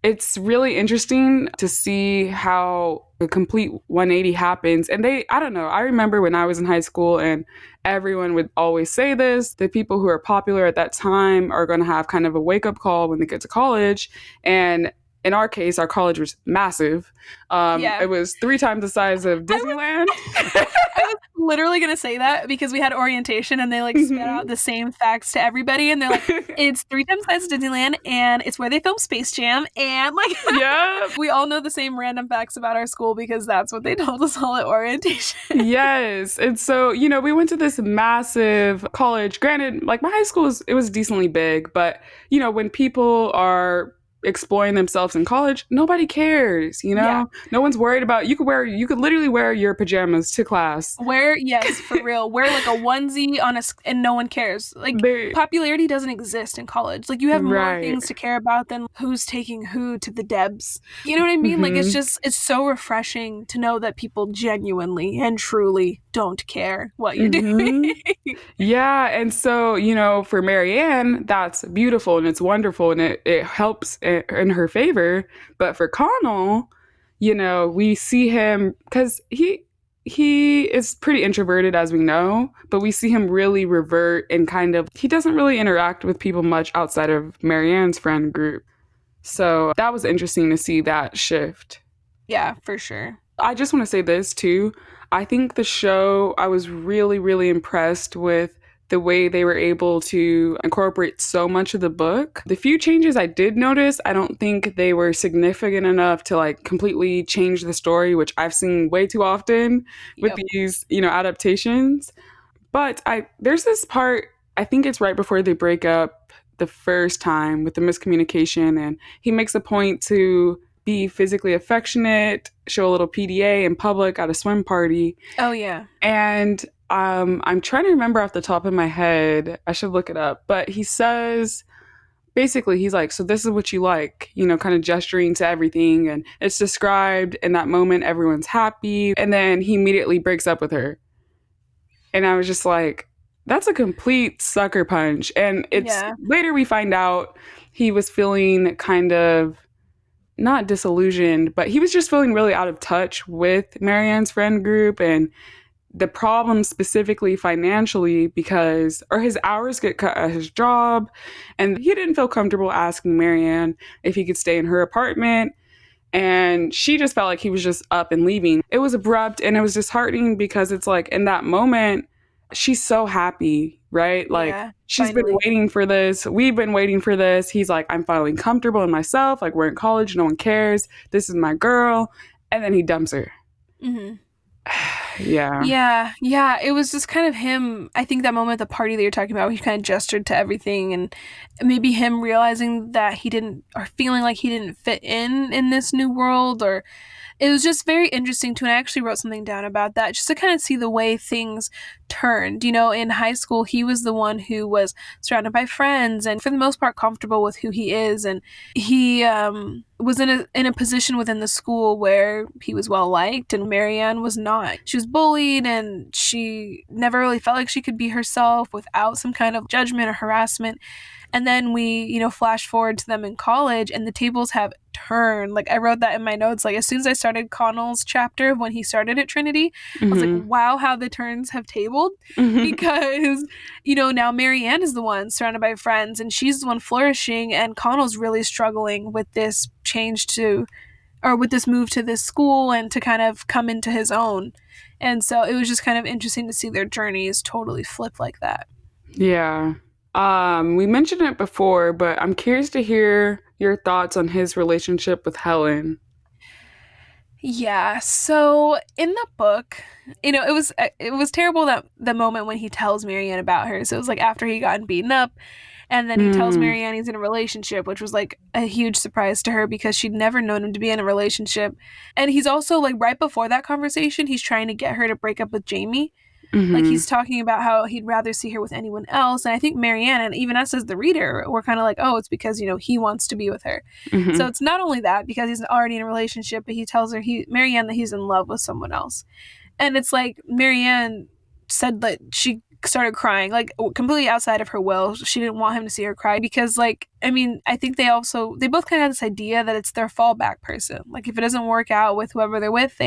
it's really interesting to see how a complete 180 happens. And I don't know, I remember when I was in high school and everyone would always say this, the people who are popular at that time are going to have kind of a wake up call when they get to college. And in our case, our college was massive. Yeah. It was 3 times the size of I was Disneyland. I was literally gonna say that because we had orientation and they like spit out the same facts to everybody, and they're like, "It's 3 times the size of Disneyland, and it's where they filmed Space Jam," and like Yeah. we all know the same random facts about our school because that's what they told us all at orientation. Yes. And so, we went to this massive college. Granted, like my high school it was decently big, but when people are exploring themselves in college, nobody cares, Yeah. No one's worried about you could literally wear your pajamas to class. Yes, for real. Wear like a onesie and no one cares. Like They popularity doesn't exist in college. Like you have more right. things to care about than who's taking who to the debs. You know what I mean? Like Mhm. it's so refreshing to know that people genuinely and truly don't care what you're doing. Mhm. Yeah, and so, for Marianne, that's beautiful and it's wonderful and it helps in her favor. But for Connell, we see him because he is pretty introverted, as we know, but we see him really revert and kind of he doesn't really interact with people much outside of Marianne's friend group. So that was interesting to see that shift. Yeah, for sure. I just want to say this too. I think the show, I was really, really impressed with the way they were able to incorporate so much of the book. The few changes I did notice, I don't think they were significant enough to like completely change the story, which I've seen way too often with Yep. these, adaptations. But there's this part, I think it's right before they break up the first time with the miscommunication, and he makes a point to be physically affectionate, show a little PDA in public at a swim party. Oh yeah. And I'm trying to remember off the top of my head. I should look it up. But he says, basically, he's like, so this is what you like, kind of gesturing to everything. And it's described in that moment, everyone's happy. And then he immediately breaks up with her. And I was just like, that's a complete sucker punch. And it's Yeah. later we find out he was feeling kind of not disillusioned, but he was just feeling really out of touch with Marianne's friend group and the problem specifically financially or his hours get cut at his job. And he didn't feel comfortable asking Marianne if he could stay in her apartment. And she just felt like he was just up and leaving. It was abrupt and it was disheartening because it's like in that moment, she's so happy, right? Like Yeah. she's been Finally. waiting for this. We've been waiting for this. He's like, I'm finally comfortable in myself. Like we're in college. No one cares. This is my girl. And then he dumps her. Mm-hmm. Yeah. Yeah. It was just kind of him. I think that moment at the party that you're talking about, he kind of gestured to everything, and maybe him realizing that he didn't, or feeling like he didn't fit in this new world, or it was just very interesting too. And I actually wrote something down about that just to kind of see the way things turned. In high school, he was the one who was surrounded by friends and for the most part comfortable with who he is. And he was in a position within the school where he was well liked, and Marianne was not. She was bullied, and she never really felt like she could be herself without some kind of judgment or harassment. And then we, flash forward to them in college, and the tables have turned. Like, I wrote that in my notes. Like, as soon as I started Connell's chapter of when he started at Trinity, I was like, wow, how the turns have tabled. Because, now Marianne is the one surrounded by friends, and she's the one flourishing, and Connell's really struggling with this with this move to this school and to kind of come into his own. And so it was just kind of interesting to see their journeys totally flip like that. Yeah. We mentioned it before, but I'm curious to hear your thoughts on his relationship with Helen. Yeah, so in the book, it was terrible that the moment when he tells Marianne about her. So it was like after he gotten beaten up, and then he tells Marianne he's in a relationship, which was like a huge surprise to her because she'd never known him to be in a relationship. And he's also like right before that conversation, he's trying to get her to break up with Jamie. Like he's talking about how he'd rather see her with anyone else. And I think Marianne, and even us as the reader, we're kind of like, oh, it's because, he wants to be with her. So it's not only that because he's already in a relationship, but he tells Marianne that he's in love with someone else. And it's like Marianne said that she started crying, like completely outside of her will. She didn't want him to see her cry because, like, I mean, I think they both kind of have this idea that it's their fallback person. Like if it doesn't work out with whoever they're with,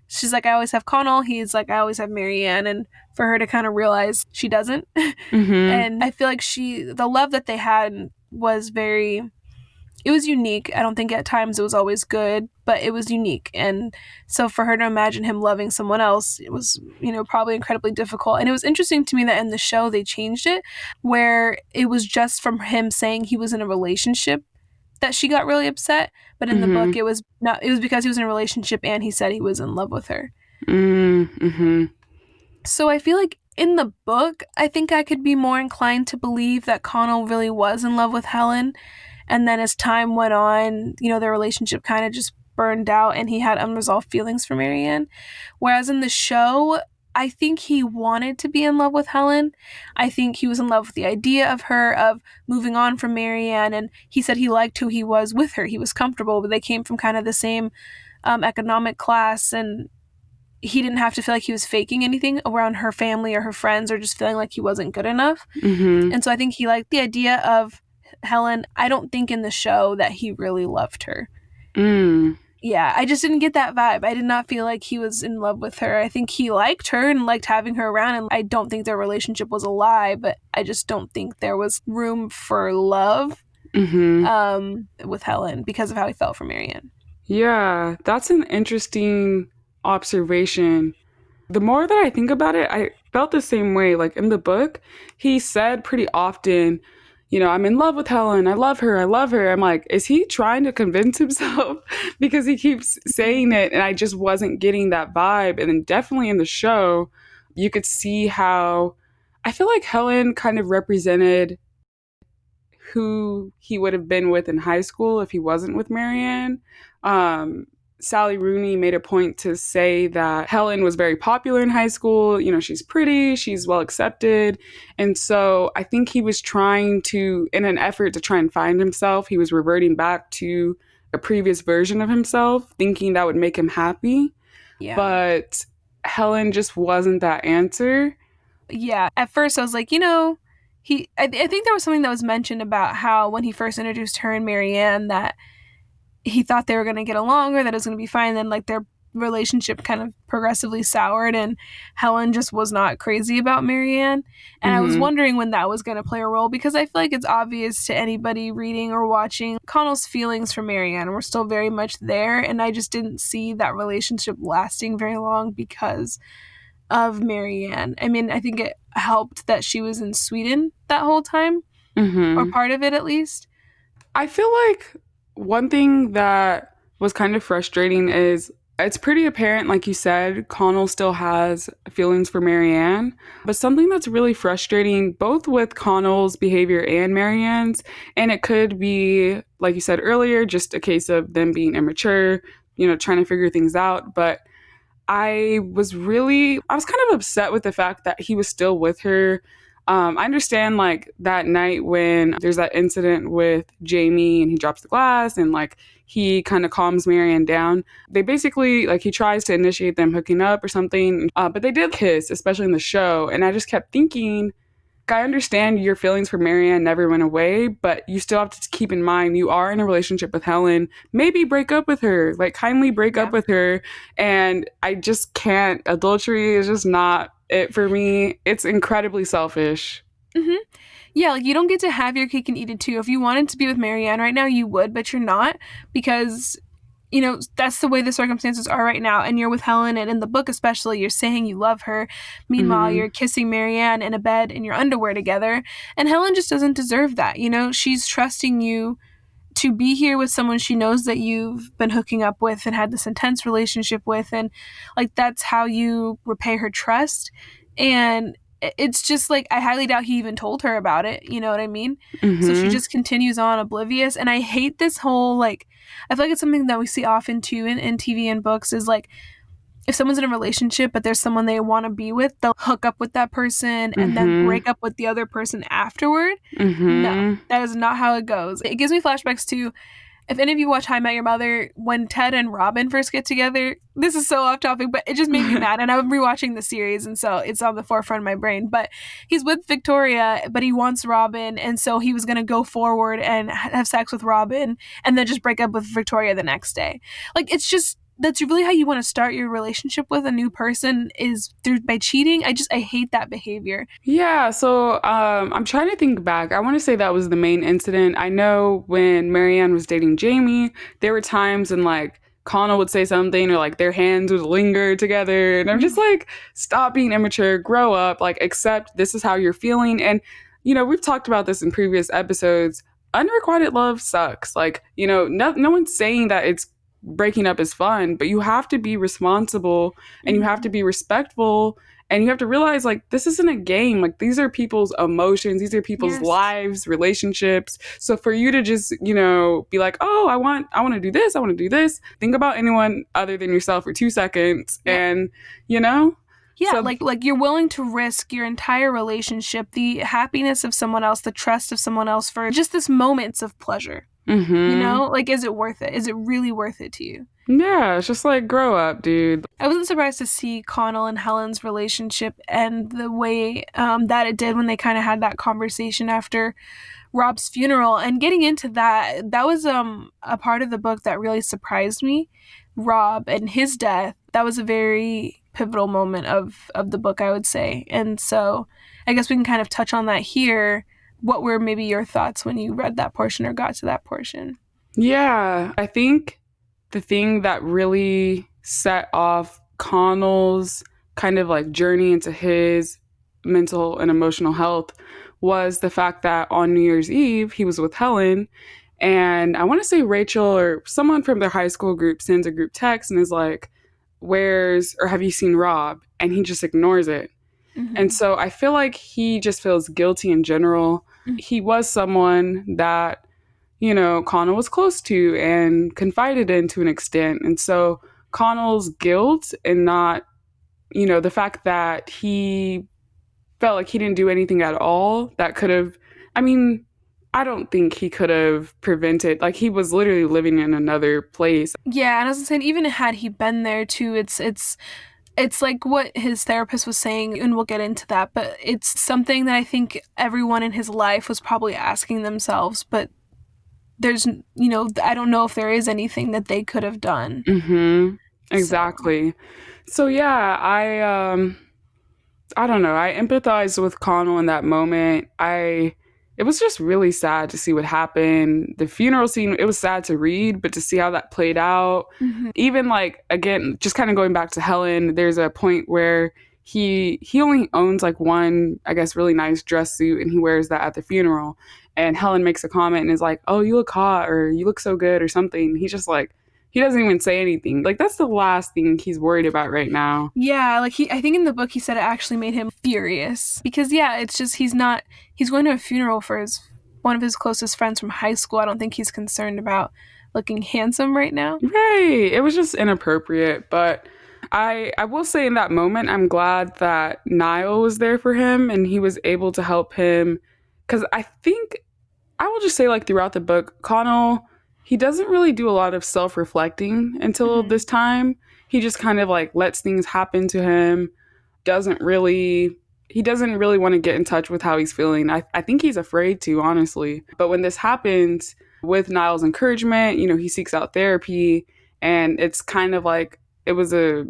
she's like, I always have Connell. He's like, I always have Marianne. And for her to kind of realize she doesn't. And I feel like the love that they had was it was unique. I don't think at times it was always good, but it was unique. And so for her to imagine him loving someone else, it was, probably incredibly difficult. And it was interesting to me that in the show they changed it, where it was just from him saying he was in a relationship that she got really upset. But in the book, it was because he was in a relationship and he said he was in love with her. So I feel like in the book, I think I could be more inclined to believe that Connell really was in love with Helen. And then as time went on, their relationship kind of just burned out and he had unresolved feelings for Marianne. Whereas in the show, I think he wanted to be in love with Helen. I think he was in love with the idea of her, of moving on from Marianne. And he said he liked who he was with her. He was comfortable, but they came from kind of the same economic class. And he didn't have to feel like he was faking anything around her family or her friends or just feeling like he wasn't good enough. And so I think he liked the idea of Helen. I don't think in the show that he really loved her. Yeah, I just didn't get that vibe. I did not feel like he was in love with her. I think he liked her and liked having her around, and I don't think their relationship was a lie, but I just don't think there was room for love with Helen because of how he felt for Marianne. Yeah, that's an interesting observation. The more that I think about it, I felt the same way. Like in the book, he said pretty often, I'm in love with Helen. I love her. I love her. I'm like, is he trying to convince himself? Because he keeps saying it and I just wasn't getting that vibe. And then definitely in the show, you could see how I feel like Helen kind of represented who he would have been with in high school if he wasn't with Marianne. Sally Rooney made a point to say that Helen was very popular in high school. She's pretty, she's well accepted. And so I think he was trying to, in an effort to try and find himself, he was reverting back to a previous version of himself, thinking that would make him happy. Yeah. But Helen just wasn't that answer. Yeah. At first I was like, I think there was something that was mentioned about how when he first introduced her and Marianne that he thought they were going to get along or that it was going to be fine. Then like their relationship kind of progressively soured and Helen just was not crazy about Marianne. And I was wondering when that was going to play a role because I feel like it's obvious to anybody reading or watching Connell's feelings for Marianne were still very much there. And I just didn't see that relationship lasting very long because of Marianne. I mean, I think it helped that she was in Sweden that whole time or part of it at least. I feel like one thing that was kind of frustrating is it's pretty apparent, like you said, Connell still has feelings for Marianne. But something that's really frustrating, both with Connell's behavior and Marianne's, and it could be, like you said earlier, just a case of them being immature, trying to figure things out. But I was kind of upset with the fact that he was still with her. I understand like that night when there's that incident with Jamie and he drops the glass and like he kind of calms Marianne down. They basically like he tries to initiate them hooking up or something, but they did kiss, especially in the show. And I just kept thinking, I understand your feelings for Marianne never went away, but you still have to keep in mind you are in a relationship with Helen. Maybe break up with her. Like, kindly break up Yeah. with her. And I just can't. Adultery is just not it for me. It's incredibly selfish. Hmm. Yeah, like you don't get to have your cake and eat it too. If you wanted to be with Marianne right now, you would, but you're not because that's the way the circumstances are right now. And you're with Helen, and in the book, especially, you're saying you love her. Meanwhile, Hmm. you're kissing Marianne in a bed in your underwear together. And Helen just doesn't deserve that. She's trusting you to be here with someone she knows that you've been hooking up with and had this intense relationship with. And like, that's how you repay her trust. And it's just like, I highly doubt he even told her about it. You know what I mean? So she Hmm. just continues on oblivious. And I hate this whole, like, I feel like it's something that we see often too in TV and books is like, if someone's in a relationship but there's someone they want to be with, they'll hook up with that person and then Hmm. break up with the other person afterward. No, Hmm. that is not how it goes. It gives me flashbacks to, if any of you watch How I Met Your Mother, when Ted and Robin first get together, this is so off topic, but it just made me mad. And I'm rewatching the series, and so it's on the forefront of my brain. But he's with Victoria, but he wants Robin, and so he was going to go forward and have sex with Robin and then just break up with Victoria the next day. Like, it's just, that's really how you want to start your relationship with a new person, is through by cheating. I hate that behavior. Yeah, so I'm trying to think back. I want to say that was the main incident. I know when Marianne was dating Jamie, there were times when like Connell would say something or like their hands would linger together. And I'm just like, stop being immature, grow up, like accept this is how you're feeling. And, we've talked about this in previous episodes. Unrequited love sucks. Like, no one's saying that it's breaking up is fun, but you have to be responsible and you have to be respectful and you have to realize like this isn't a game. Like these are people's emotions, these are people's Yes. lives, relationships. So for you to just, be like, "Oh, I want to do this, I want to do this." Think about anyone other than yourself for 2 seconds Yep. and, you know? Yeah, So like you're willing to risk your entire relationship, the happiness of someone else, the trust of someone else for just this moments of pleasure. mhm. Like, is it worth it? Is it really worth it to you? Yeah, it's just like grow up, dude. I wasn't surprised to see Connell and Helen's relationship and the way that it did when they kind of had that conversation after Rob's funeral. And getting into that, that was a part of the book that really surprised me. Rob and his death, that was a very pivotal moment of the book, I would say. And so I guess we can kind of touch on that here. What were maybe your thoughts when you read that portion or got to that portion? Yeah, I think the thing that really set off Connell's kind of like journey into his mental and emotional health was the fact that on New Year's Eve, he was with Helen. And I want to say Rachel or someone from their high school group sends a group text and is like, "Where's or have you seen Rob?" And he just ignores it. And Mm-hmm. so I feel like he just feels guilty in general. He was someone that Connell was close to and confided in to an extent. And so Connell's guilt and not, the fact that he felt like he didn't do anything at all that could have, I mean, I don't think he could have prevented, like, he was literally living in another place. Yeah, and as I said, even had he been there too, it's like what his therapist was saying, and we'll get into that, but it's something that I think everyone in his life was probably asking themselves, but there's, I don't know if there is anything that they could have done. Mm-hmm. So, Exactly. So yeah, I don't know. I empathized with Connell in that moment. It was just really sad to see what happened. The funeral scene, it was sad to read, but to see how that played out, mhm. even like again, just kind of going back to Helen, there's a point where he only owns like one, I guess, really nice dress suit and he wears that at the funeral. And Helen makes a comment and is like, "Oh, you look hot," or "You look so good," or something. He's just like he doesn't even say anything. Like that's the last thing he's worried about right now. Yeah, like I think in the book he said it actually made him furious because yeah, it's just he's going to a funeral for his one of his closest friends from high school. I don't think he's concerned about looking handsome right now. Right. It was just inappropriate, but I will say in that moment I'm glad that Niall was there for him and he was able to help him cuz I think I will just say like throughout the book Connell he doesn't really do a lot of self-reflecting until Mm-hmm. this time. He just kind of like lets things happen to him. Doesn't really he doesn't really want to get in touch with how he's feeling. I think he's afraid to, honestly. But when this happens, with Niall's encouragement, he seeks out therapy, and it's kind of like it was a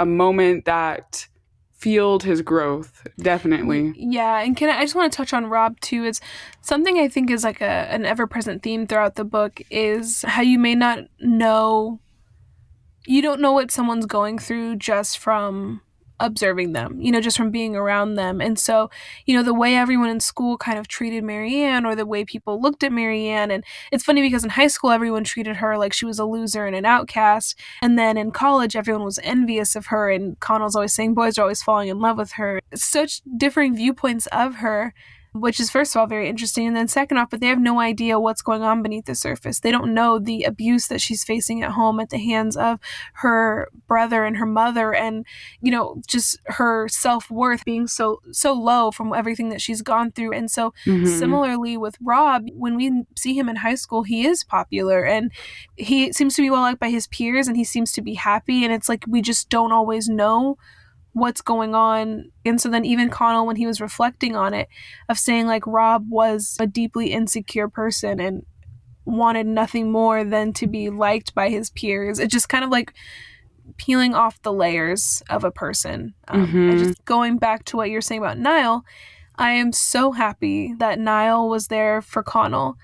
moment that fueled his growth, definitely. Yeah, and I just want to touch on Rob too. It's something I think is like an ever present theme throughout the book is how you may not know, you don't know what someone's going through just from observing them, just from being around them. And so, the way everyone in school kind of treated Marianne or the way people looked at Marianne. And it's funny because in high school, everyone treated her like she was a loser and an outcast. And then in college, everyone was envious of her. And Connell's always saying boys are always falling in love with her. Such differing viewpoints of her, which is first of all very interesting, and then second off, but they have no idea what's going on beneath the surface. They don't know the abuse that she's facing at home at the hands of her brother and her mother, and just her self-worth being so low from everything that she's gone through. And so Hmm. similarly with Rob, when we see him in high school, he is popular and he seems to be well liked by his peers and he seems to be happy, and it's like we just don't always know what's going on. And so then even Connell, when he was reflecting on it, of saying like Rob was a deeply insecure person and wanted nothing more than to be liked by his peers. It just kind of like peeling off the layers of a person. And Hmm. just going back to what you're saying about Niall, I am so happy that Niall was there for Connell,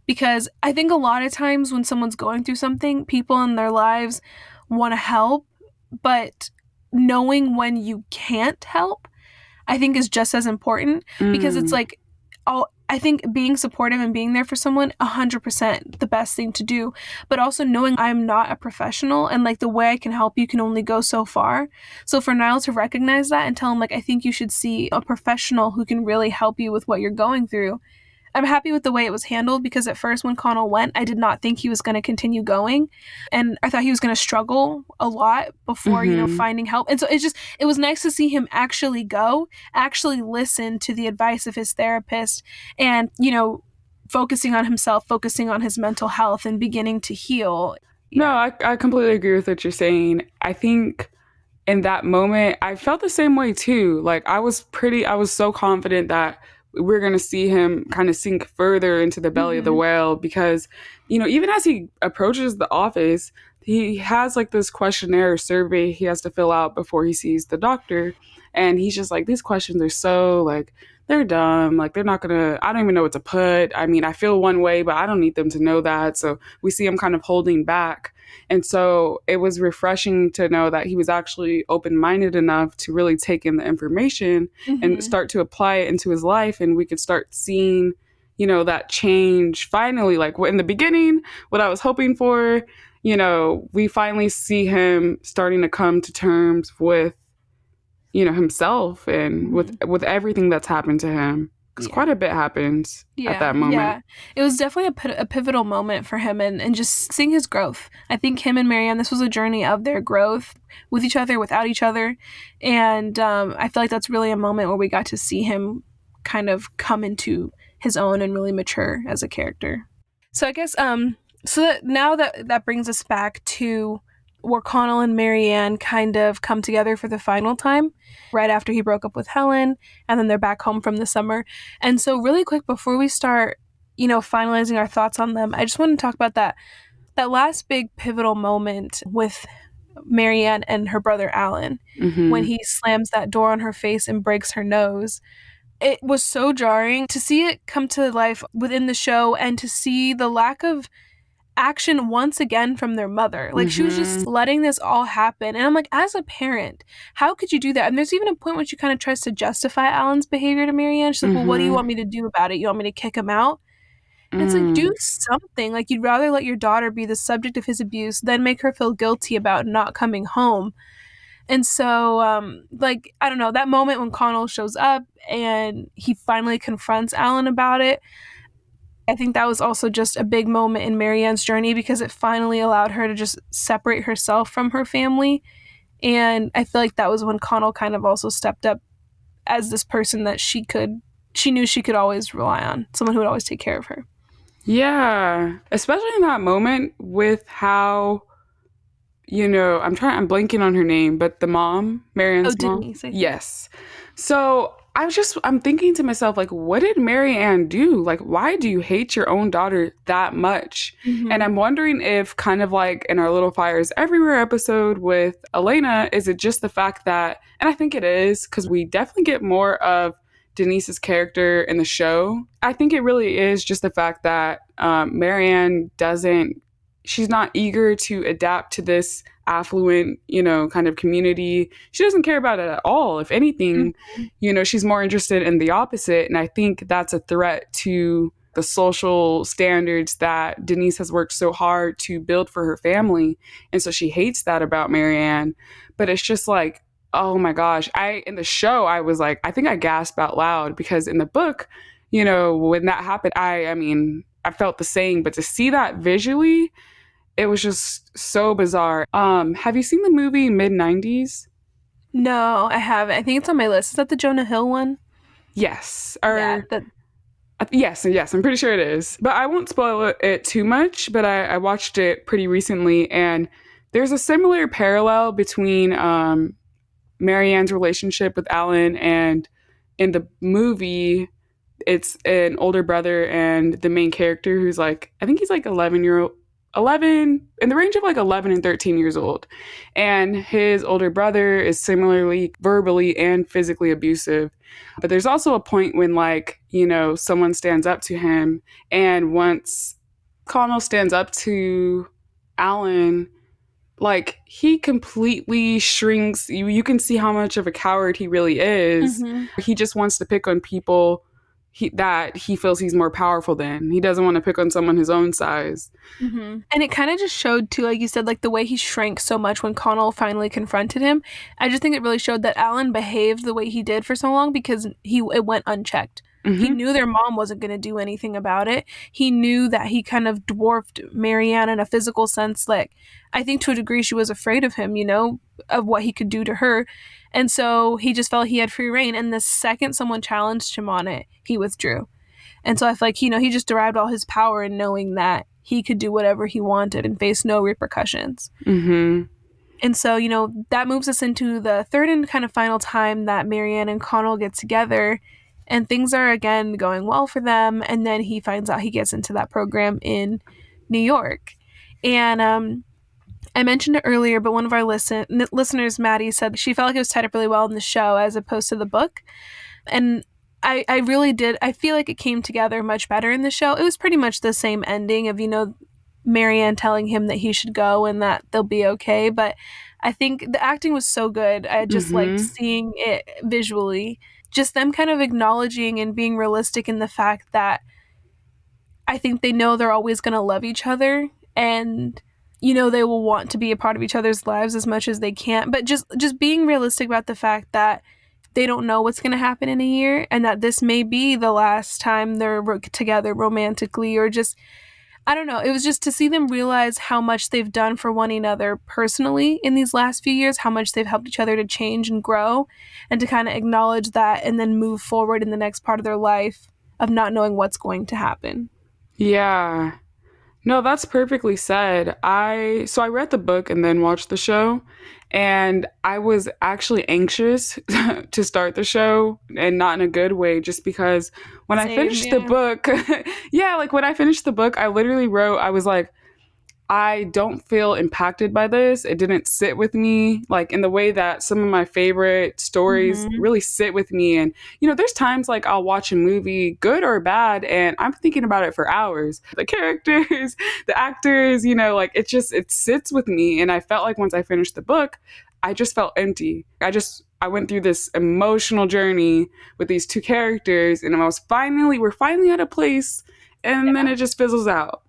because I think a lot of times when someone's going through something, people in their lives want to help, but knowing when you can't help, I think is just as important, because it's Mm. like, I think being supportive and being there for someone 100% the best thing to do, but also knowing I'm not a professional and like the way I can help you can only go so far. So for Niall to recognize that and tell him like I think you should see a professional who can really help you with what you're going through, I'm happy with the way it was handled, because at first when Connell went, I did not think he was going to continue going. And I thought he was going to struggle a lot before, Hmm. finding help. And so it was nice to see him actually go, actually listen to the advice of his therapist and, focusing on himself, focusing on his mental health and beginning to heal. No, Yeah. I completely agree with what you're saying. I think in that moment, I felt the same way too. Like I was so confident that we're going to see him kind of sink further into the belly of the Mm-hmm. whale because, even as he approaches the office, he has like this questionnaire or survey he has to fill out before he sees the doctor. And he's just like, these questions are so like, they're dumb. Like, they're not going to, I don't even know what to put. I mean, I feel one way, but I don't need them to know that. So we see him kind of holding back. And so it was refreshing to know that he was actually open minded enough to really take in the information and Mm-hmm. start to apply it into his life. And we could start seeing, that change finally. Like in the beginning, what I was hoping for, we finally see him starting to come to terms with, himself and with Mm-hmm. everything that's happened to him. Because Yeah. quite a bit happened at Yeah, that moment. yeah. It was definitely a pivotal moment for him, and just seeing his growth. I think him and Marianne, this was a journey of their growth with each other, without each other. And I feel like that's really a moment where we got to see him kind of come into his own and really mature as a character. So I guess so that now that brings us back to where Connell and Marianne kind of come together for the final time, right after he broke up with Helen, and then they're back home from the summer. And so really quick before we start, finalizing our thoughts on them, I just want to talk about that last big pivotal moment with Marianne and her brother Alan, when Hmm. he slams that door on her face and breaks her nose. It was so jarring to see it come to life within the show and to see the lack of action once again from their mother. Like she was Hmm. just letting this all happen. And I'm like, as a parent, how could you do that? And there's even a point where she kind of tries to justify Alan's behavior to Marianne. She's like, well, what do you Hmm. want me to do about it? You want me to kick him out? And it's like, do Mm. something. Like you'd rather let your daughter be the subject of his abuse than make her feel guilty about not coming home. And so, like, I don't know, that moment when Connell shows up and he finally confronts Alan about it, I think that was also just a big moment in Marianne's journey because it finally allowed her to just separate herself from her family. And I feel like that was when Connell kind of also stepped up as this person that she knew she could always rely on, someone who would always take care of her. Yeah, especially in that moment with how, I'm blanking on her name, but the mom, Oh, Marianne's mom. Denise, I think. Yes. So I'm thinking to myself, like, what did Marianne do? Like, why do you hate your own daughter that much? And Mm-hmm. I'm wondering if, kind of like in our Little Fires Everywhere episode with Elena, is it just the fact that, and I think it is, because we definitely get more of Denise's character in the show. I think it really is just the fact that Marianne doesn't, she's not eager to adapt to this affluent, kind of community. She doesn't care about it at all. If anything, Mm-hmm. she's more interested in the opposite. And I think that's a threat to the social standards that Denise has worked so hard to build for her family. And so she hates that about Marianne. But it's just like, oh my gosh. In the show, I was like, I think I gasped out loud because in the book, when that happened, I mean, I felt the same, but to see that visually, it was just so bizarre. Have you seen the movie Mid 90s? No, I haven't. I think it's on my list. Is that the Jonah Hill one? Yes. Yeah, Or that. yes, I'm pretty sure it is. But I won't spoil it too much, but I watched it pretty recently, and there's a similar parallel between Marianne's relationship with Alan, and in the movie, it's an older brother and the main character who's like, I think he's like 11, in the range of like 11 and 13 years old. And his older brother is similarly verbally and physically abusive. But there's also a point when, like, someone stands up to him. And once Connell stands up to Alan, like, he completely shrinks. You can see how much of a coward he really is. Mm-hmm. He just wants to pick on people that he feels he's more powerful than. He doesn't want to pick on someone his own size. Mm-hmm. And it kind of just showed too, like you said, like the way he shrank so much when Connell finally confronted him. I just think it really showed that Alan behaved the way he did for so long because it went unchecked. He Hmm. knew their mom wasn't going to do anything about it. He knew that he kind of dwarfed Marianne in a physical sense. Like, I think to a degree she was afraid of him, of what he could do to her. And so he just felt he had free reign. And the second someone challenged him on it, he withdrew. And so I feel like, he just derived all his power in knowing that he could do whatever he wanted and face no repercussions. Hmm. And so, that moves us into the third and kind of final time that Marianne and Connell get together. And things are again going well for them. And then he finds out he gets into that program in New York. And I mentioned it earlier, but one of our listeners, Maddie, said she felt like it was tied up really well in the show as opposed to the book. And I really did. I feel like it came together much better in the show. It was pretty much the same ending of, Marianne telling him that he should go and that they'll be okay. But I think the acting was so good. I just liked Hmm. seeing it visually. Just them kind of acknowledging and being realistic in the fact that I think they know they're always going to love each other and they will want to be a part of each other's lives as much as they can, but just being realistic about the fact that they don't know what's going to happen in a year and that this may be the last time they're together romantically or just I don't know. It was just to see them realize how much they've done for one another personally in these last few years, how much they've helped each other to change and grow, and to kind of acknowledge that and then move forward in the next part of their life of not knowing what's going to happen. Yeah. No, that's perfectly said. I read the book and then watched the show, and I was actually anxious to start the show, and not in a good way, just because when I Same, finished the yeah. book, yeah, like when I finished the book, I literally wrote, I was like, I don't feel impacted by this. It didn't sit with me like in the way that some of my favorite stories Mm-hmm. really sit with me. And, there's times like I'll watch a movie, good or bad, and I'm thinking about it for hours. The characters, the actors, like it sits with me. And I felt like once I finished the book, I just felt empty. I went through this emotional journey with these two characters, and we're finally at a place, and then Yeah. it just fizzles out.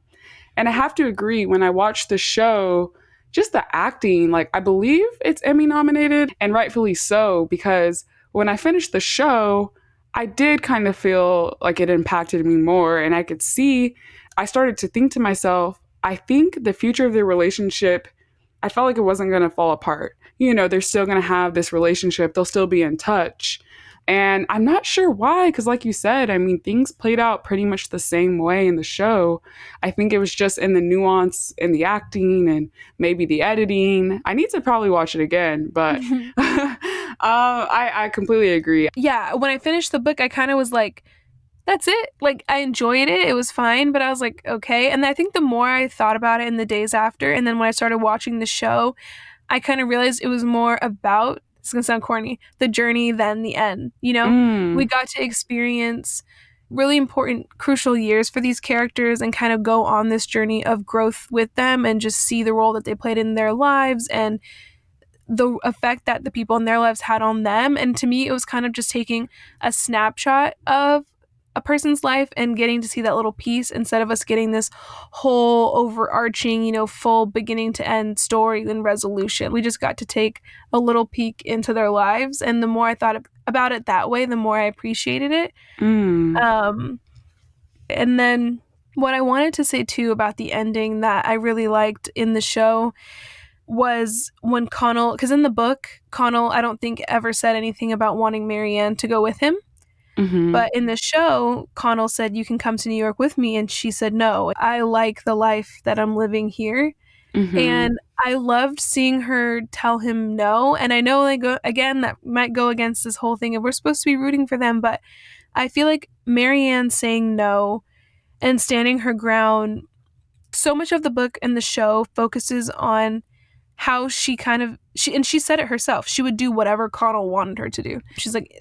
And I have to agree, when I watched the show, just the acting, like, I believe it's Emmy nominated, and rightfully so, because when I finished the show, I did kind of feel like it impacted me more. And I started to think to myself, I think the future of their relationship, I felt like it wasn't going to fall apart. They're still going to have this relationship, they'll still be in touch. And I'm not sure why, because like you said, I mean, things played out pretty much the same way in the show. I think it was just in the nuance in the acting and maybe the editing. I need to probably watch it again, but I completely agree. Yeah, when I finished the book, I kind of was like, that's it. Like, I enjoyed it. It was fine, but I was like, okay. And I think the more I thought about it in the days after, and then when I started watching the show, I kind of realized it was more about, it's going to sound corny, the journey than the end. We Mm, got to experience really important, crucial years for these characters and kind of go on this journey of growth with them and just see the role that they played in their lives and the effect that the people in their lives had on them. And to me, it was kind of just taking a snapshot of a person's life and getting to see that little piece instead of us getting this whole overarching, full beginning to end story and resolution. We just got to take a little peek into their lives. And the more I thought about it that way, the more I appreciated it. mm, Um, and then what I wanted to say too about the ending that I really liked in the show was when Connell, because in the book, Connell, I don't think ever said anything about wanting Marianne to go with him. mm-hmm, But in the show, Connell said, "You can come to New York with me." And she said, "No, I like the life that I'm living here." mm-hmm, And I loved seeing her tell him no. And I know, like, again, that might go against this whole thing of we're supposed to be rooting for them. But I feel like Marianne saying no and standing her ground, so much of the book and the show focuses on how she kind of she said it herself, she would do whatever Connell wanted her to do. She's like,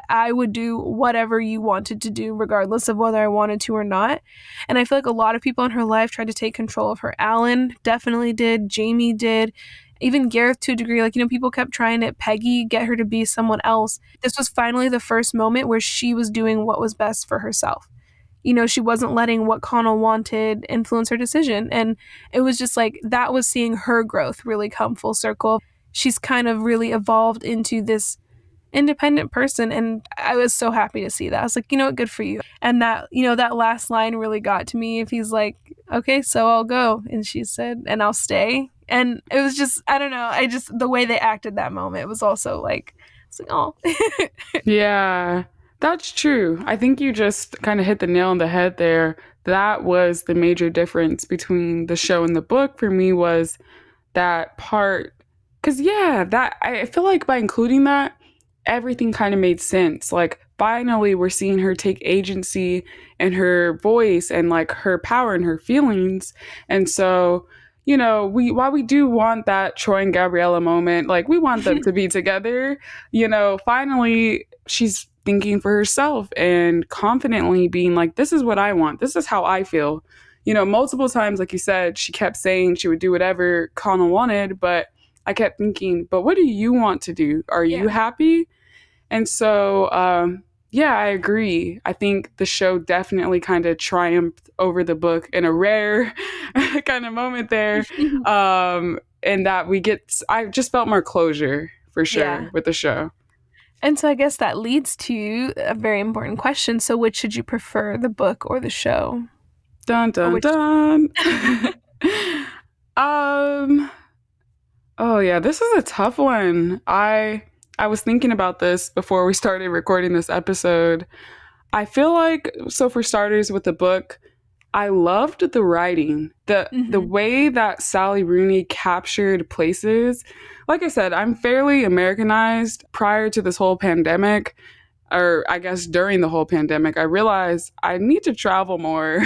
I would do whatever you wanted to do regardless of whether I wanted to or not. And I feel like a lot of people in her life tried to take control of her. Alan definitely did, Jamie did, even Gareth to a degree. Like, people kept trying to Peggy get her to be someone else. This was finally the first moment where she was doing what was best for herself. She wasn't letting what Connell wanted influence her decision. And it was just like that was seeing her growth really come full circle. She's kind of really evolved into this independent person. And I was so happy to see that. I was like, good for you. And that last line really got to me. If he's like, okay, so I'll go. And she said, and I'll stay. And it was just, I don't know. The way they acted that moment was also like, it's like, oh. yeah, that's true. I think you just kind of hit the nail on the head there. That was the major difference between the show and the book for me, was that part. Because, yeah, that I feel like by including that, everything kind of made sense. Like, finally, we're seeing her take agency and her voice and like her power and her feelings. And so, while we do want that Troy and Gabriella moment, like we want them to be together, finally she's thinking for herself and confidently being like, this is what I want. This is how I feel. Multiple times, like you said, she kept saying she would do whatever Connell wanted, but I kept thinking, but what do you want to do? Are you Yeah. happy? And so, yeah, I agree. I think the show definitely kind of triumphed over the book in a rare kind of moment there. And that I just felt more closure for Yeah. sure with the show. And so I guess that leads to a very important question. So, which should you prefer, the book or the show? Dun, Or dun, which? dun. um, oh yeah, this is a tough one. I was thinking about this before we started recording this episode. I feel like, so for starters with the book, I loved the writing. The Mhm. way that Sally Rooney captured places. Like I said, I'm fairly Americanized. Prior to this whole pandemic, or I guess during the whole pandemic, I realized I need to travel more.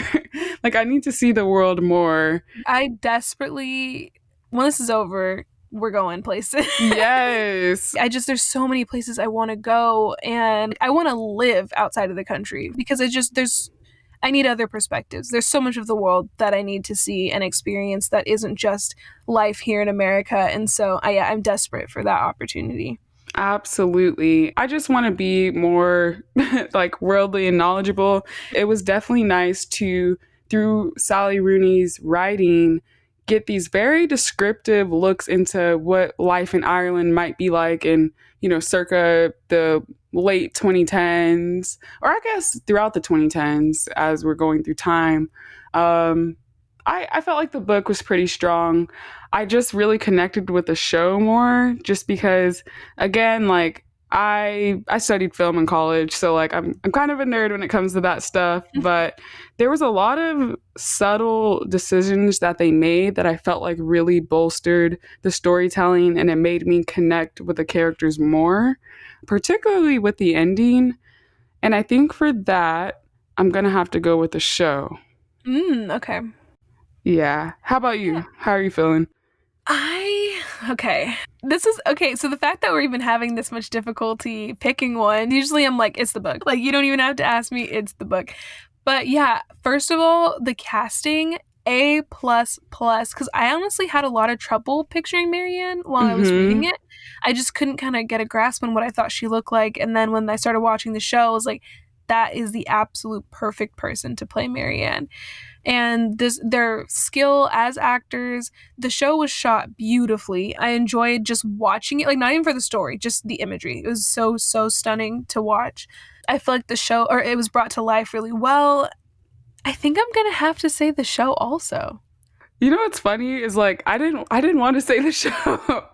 Like, I need to see the world more. I desperately, when this is over, we're going places. Yes. There's so many places I want to go and I want to live outside of the country because I need other perspectives. There's so much of the world that I need to see and experience that isn't just life here in America. And so I'm desperate for that opportunity. Absolutely. I just want to be more like worldly and knowledgeable. It was definitely nice to, through Sally Rooney's writing, get these very descriptive looks into what life in Ireland might be like in, circa the late 2010s, or I guess throughout the 2010s as we're going through time. Um, I felt like the book was pretty strong. I just really connected with the show more just because, again, like, I studied film in college, so like I'm kind of a nerd when it comes to that stuff, but there was a lot of subtle decisions that they made that I felt like really bolstered the storytelling, and it made me connect with the characters more, particularly with the ending. And I think for that, I'm going to have to go with the show. Okay. Yeah. How about you? How are you feeling? Okay. This is okay. So the fact that we're even having this much difficulty picking one, usually I'm like, it's the book. Like, you don't even have to ask me, it's the book. But yeah, first of all, the casting, A plus plus, because I honestly had a lot of trouble picturing Marianne while I was reading it. I just couldn't kind of get a grasp on what I thought she looked like. And then when I started watching the show, I was like, that is the absolute perfect person to play Marianne. And their skill as actors, the show was shot beautifully. I enjoyed just watching it, like not even for the story, just the imagery. It was so stunning to watch. I feel like the show, or it was brought to life really well. I think I'm gonna have to say the show also. You know what's funny is like I didn't want to say the show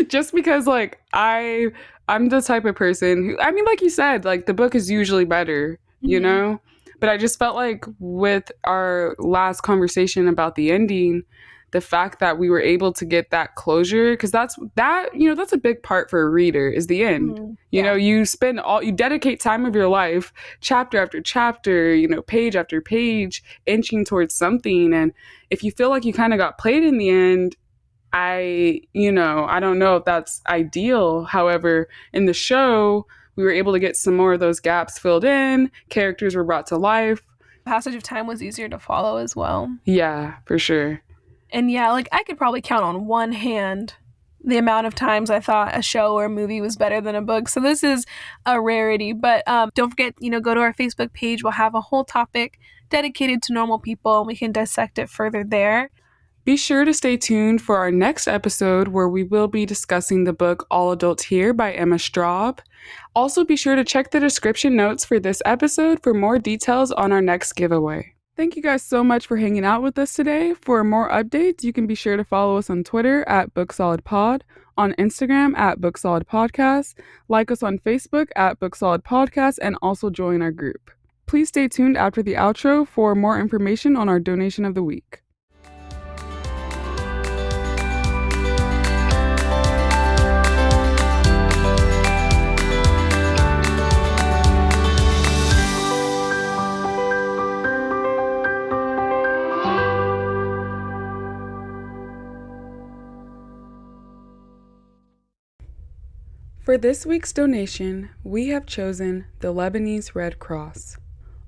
just because like I'm the type of person who, I mean, like you said, like the book is usually better, Mm-hmm. But I just felt like with our last conversation about the ending, the fact that we were able to get that closure, because that's a big part for a reader is the end. Mm-hmm. Yeah. You dedicate time of your life, chapter after chapter, page after page, inching towards something. And if you feel like you kind of got played in the end, I don't know if that's ideal. However, in the show, we were able to get some more of those gaps filled in. Characters were brought to life. Passage of time was easier to follow as well. Yeah, for sure. And yeah, like I could probably count on one hand the amount of times I thought a show or a movie was better than a book. So this is a rarity. But don't forget, go to our Facebook page. We'll have a whole topic dedicated to normal people, and we can dissect it further there. Be sure to stay tuned for our next episode where we will be discussing the book All Adults Here by Emma Straub. Also, be sure to check the description notes for this episode for more details on our next giveaway. Thank you guys so much for hanging out with us today. For more updates, you can be sure to follow us on Twitter at BookSolidPod, on Instagram at BookSolidPodcast, like us on Facebook at BookSolidPodcast, and also join our group. Please stay tuned after the outro for more information on our donation of the week. For this week's donation, we have chosen the Lebanese Red Cross.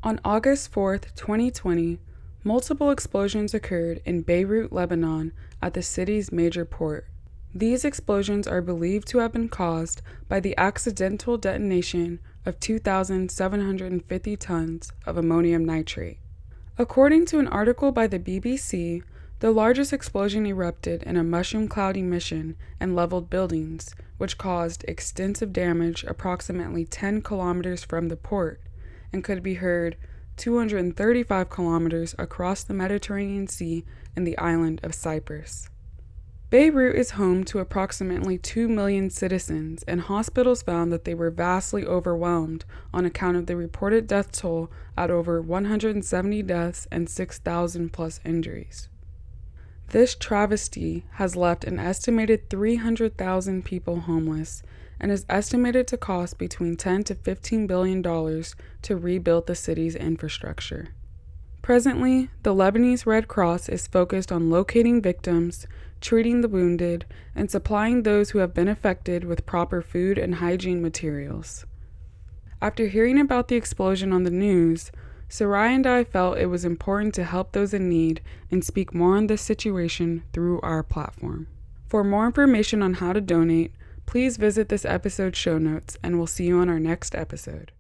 On August 4th, 2020, multiple explosions occurred in Beirut, Lebanon, at the city's major port. These explosions are believed to have been caused by the accidental detonation of 2,750 tons of ammonium nitrate. According to an article by the BBC, the largest explosion erupted in a mushroom cloud emission and leveled buildings, which caused extensive damage approximately 10 kilometers from the port and could be heard 235 kilometers across the Mediterranean Sea and the island of Cyprus. Beirut is home to approximately 2 million citizens, and hospitals found that they were vastly overwhelmed on account of the reported death toll at over 170 deaths and 6,000 plus injuries. This travesty has left an estimated 300,000 people homeless and is estimated to cost between $10 to $15 billion to rebuild the city's infrastructure. Presently, the Lebanese Red Cross is focused on locating victims, treating the wounded, and supplying those who have been affected with proper food and hygiene materials. After hearing about the explosion on the news, Sarai and I felt it was important to help those in need and speak more on this situation through our platform. For more information on how to donate, please visit this episode's show notes, and we'll see you on our next episode.